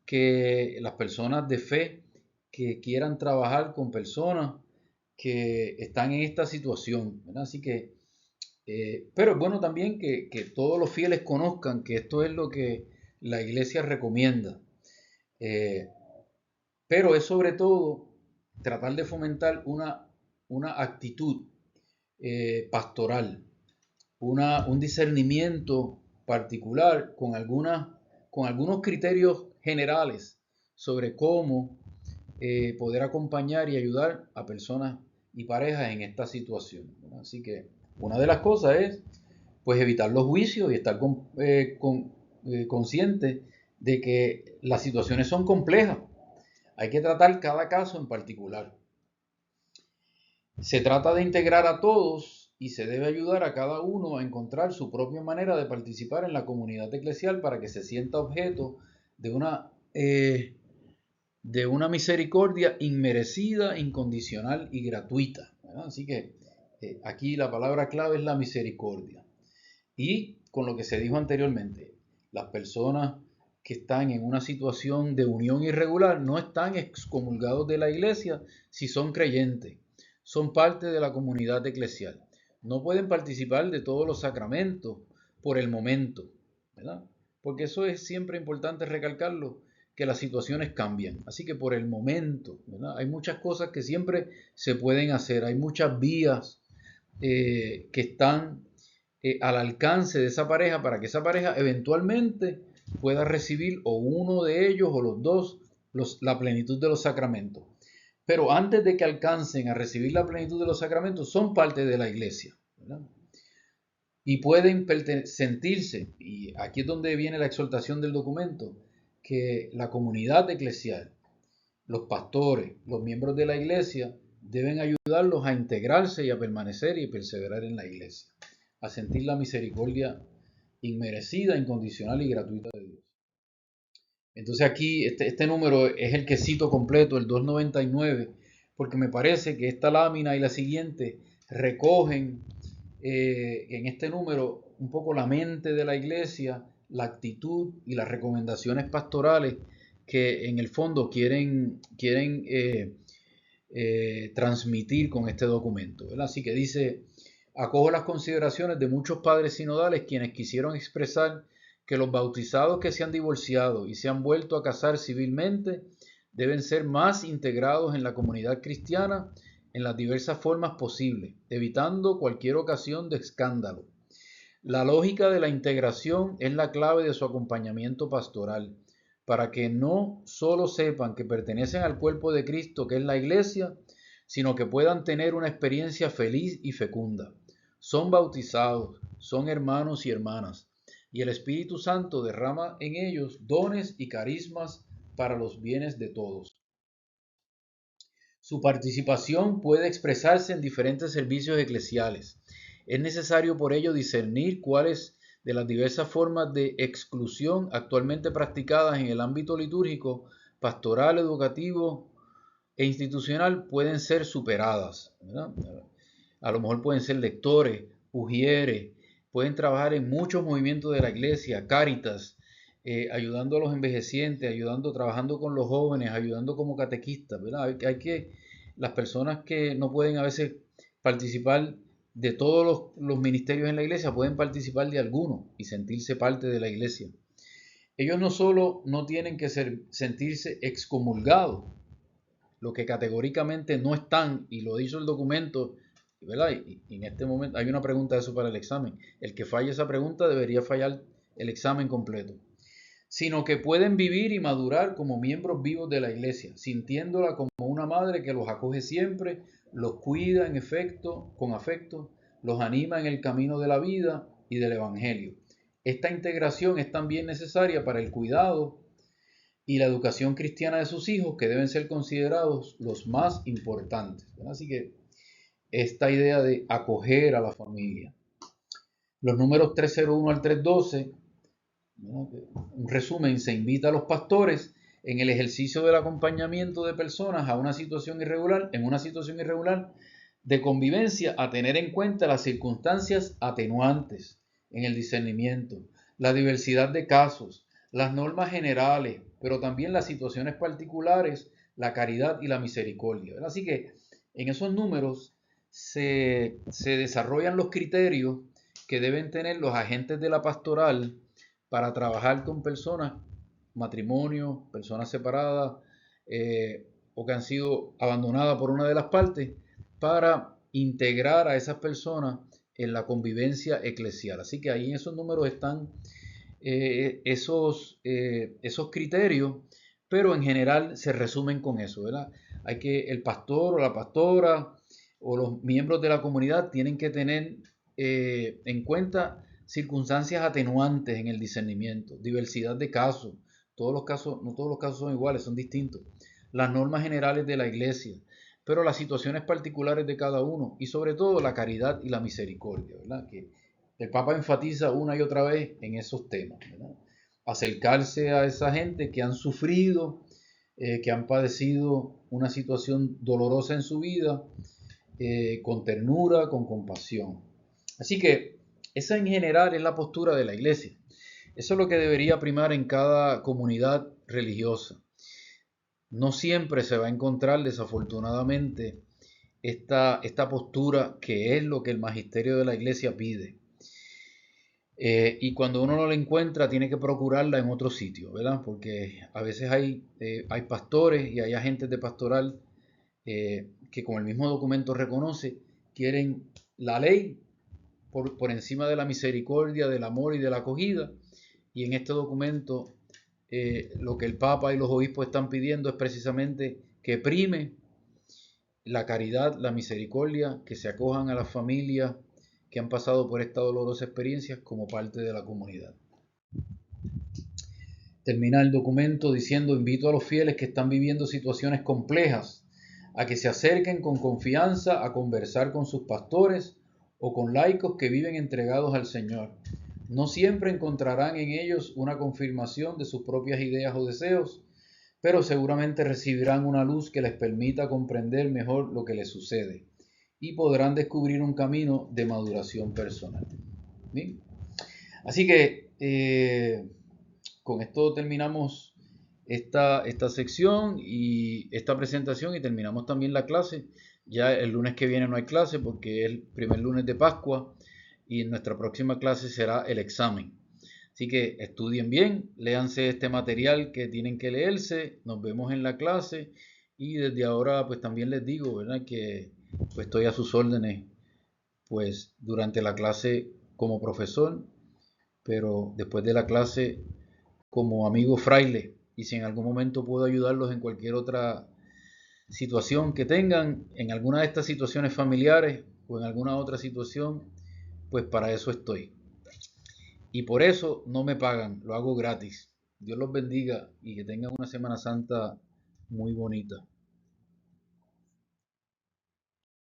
que las personas de fe que quieran trabajar con personas que están en esta situación, ¿verdad? Así que, pero es bueno también que todos los fieles conozcan que esto es lo que la iglesia recomienda. Pero es sobre todo tratar de fomentar una actitud pastoral, un discernimiento particular con algunos criterios generales sobre cómo poder acompañar y ayudar a personas y parejas en esta situación, ¿verdad? Así que una de las cosas es pues evitar los juicios y estar consciente de que las situaciones son complejas. Hay que tratar cada caso en particular. Se trata de integrar a todos y se debe ayudar a cada uno a encontrar su propia manera de participar en la comunidad eclesial para que se sienta objeto de una misericordia inmerecida, incondicional y gratuita, ¿verdad? Así que aquí la palabra clave es la misericordia. Y con lo que se dijo anteriormente, las personas que están en una situación de unión irregular no están excomulgados de la iglesia si son creyentes, son parte de la comunidad eclesial. No pueden participar de todos los sacramentos por el momento, ¿verdad? Porque eso es siempre importante recalcarlo, que las situaciones cambian. Así que por el momento, ¿verdad? Hay muchas cosas que siempre se pueden hacer, hay muchas vías que están al alcance de esa pareja para que esa pareja eventualmente pueda recibir o uno de ellos o los dos la plenitud de los sacramentos. Pero antes de que alcancen a recibir la plenitud de los sacramentos, son parte de la iglesia, ¿verdad? Y pueden sentirse, y aquí es donde viene la exhortación del documento, que la comunidad eclesial, los pastores, los miembros de la iglesia, deben ayudarlos a integrarse y a permanecer y perseverar en la iglesia, a sentir la misericordia inmerecida, incondicional y gratuita de Dios. Entonces aquí este número es el que cito completo, el 299, porque me parece que esta lámina y la siguiente recogen en este número un poco la mente de la iglesia, la actitud y las recomendaciones pastorales que en el fondo quieren transmitir con este documento, ¿verdad? Así que dice: acojo las consideraciones de muchos padres sinodales quienes quisieron expresar que los bautizados que se han divorciado y se han vuelto a casar civilmente deben ser más integrados en la comunidad cristiana en las diversas formas posibles, evitando cualquier ocasión de escándalo. La lógica de la integración es la clave de su acompañamiento pastoral, para que no solo sepan que pertenecen al cuerpo de Cristo, que es la iglesia, sino que puedan tener una experiencia feliz y fecunda. Son bautizados, son hermanos y hermanas, y el Espíritu Santo derrama en ellos dones y carismas para los bienes de todos. Su participación puede expresarse en diferentes servicios eclesiales. Es necesario por ello discernir cuáles de las diversas formas de exclusión actualmente practicadas en el ámbito litúrgico, pastoral, educativo e institucional pueden ser superadas, ¿verdad? A lo mejor pueden ser lectores, ujieres, pueden trabajar en muchos movimientos de la iglesia, Cáritas, ayudando a los envejecientes, trabajando con los jóvenes, ayudando como catequistas, ¿verdad? Las personas que no pueden a veces participar de todos los ministerios en la iglesia pueden participar de alguno y sentirse parte de la iglesia. Ellos no solo no tienen que sentirse excomulgados, lo que categóricamente no están, y lo dice el documento, ¿verdad? Y en este momento hay una pregunta de eso para el examen. El que falle esa pregunta debería fallar el examen completo. Sino que pueden vivir y madurar como miembros vivos de la iglesia, sintiéndola como una madre que los acoge siempre, los cuida con afecto, los anima en el camino de la vida y del evangelio. Esta integración es también necesaria para el cuidado y la educación cristiana de sus hijos, que deben ser considerados los más importantes. Así que esta idea de acoger a la familia. Los números 301 al 312, un resumen, se invita a los pastores en el ejercicio del acompañamiento de personas en una situación irregular de convivencia, a tener en cuenta las circunstancias atenuantes en el discernimiento, la diversidad de casos, las normas generales, pero también las situaciones particulares, la caridad y la misericordia. Así que en esos números se desarrollan los criterios que deben tener los agentes de la pastoral para trabajar con personas, matrimonio, personas separadas o que han sido abandonadas por una de las partes, para integrar a esas personas en la convivencia eclesial. Así que ahí en esos números están esos criterios, pero en general se resumen con eso, ¿verdad? El pastor o la pastora o los miembros de la comunidad tienen que tener en cuenta circunstancias atenuantes en el discernimiento, diversidad de casos. No todos los casos son iguales, son distintos. Las normas generales de la iglesia, pero las situaciones particulares de cada uno, y sobre todo la caridad y la misericordia, ¿verdad? Que el Papa enfatiza una y otra vez en esos temas, ¿verdad? Acercarse a esa gente que han sufrido, que han padecido una situación dolorosa en su vida, con ternura, con compasión. Así que esa en general es la postura de la iglesia. Eso es lo que debería primar en cada comunidad religiosa. No siempre se va a encontrar, desafortunadamente, esta postura, que es lo que el magisterio de la iglesia pide. Y cuando uno no la encuentra, tiene que procurarla en otro sitio, ¿verdad? Porque a veces hay pastores y hay agentes de pastoral que, como el mismo documento reconoce, quieren la ley por encima de la misericordia, del amor y de la acogida. Y en este documento lo que el Papa y los obispos están pidiendo es precisamente que prime la caridad, la misericordia, que se acojan a las familias que han pasado por esta dolorosa experiencia como parte de la comunidad. Termina el documento diciendo: invito a los fieles que están viviendo situaciones complejas a que se acerquen con confianza a conversar con sus pastores o con laicos que viven entregados al Señor. No siempre encontrarán en ellos una confirmación de sus propias ideas o deseos, pero seguramente recibirán una luz que les permita comprender mejor lo que les sucede y podrán descubrir un camino de maduración personal. ¿Bien? Así que con esto terminamos esta sección y esta presentación, y terminamos también la clase. Ya el lunes que viene no hay clase porque es el primer lunes de Pascua y nuestra próxima clase será el examen. Así que estudien bien, léanse este material que tienen que leerse, nos vemos en la clase, y desde ahora pues también les digo, ¿verdad?, que pues estoy a sus órdenes pues durante la clase como profesor, pero después de la clase como amigo fraile, y si en algún momento puedo ayudarlos en cualquier otra situación que tengan, en alguna de estas situaciones familiares o en alguna otra situación, pues para eso estoy. Y por eso no me pagan, lo hago gratis. Dios los bendiga y que tengan una Semana Santa muy bonita.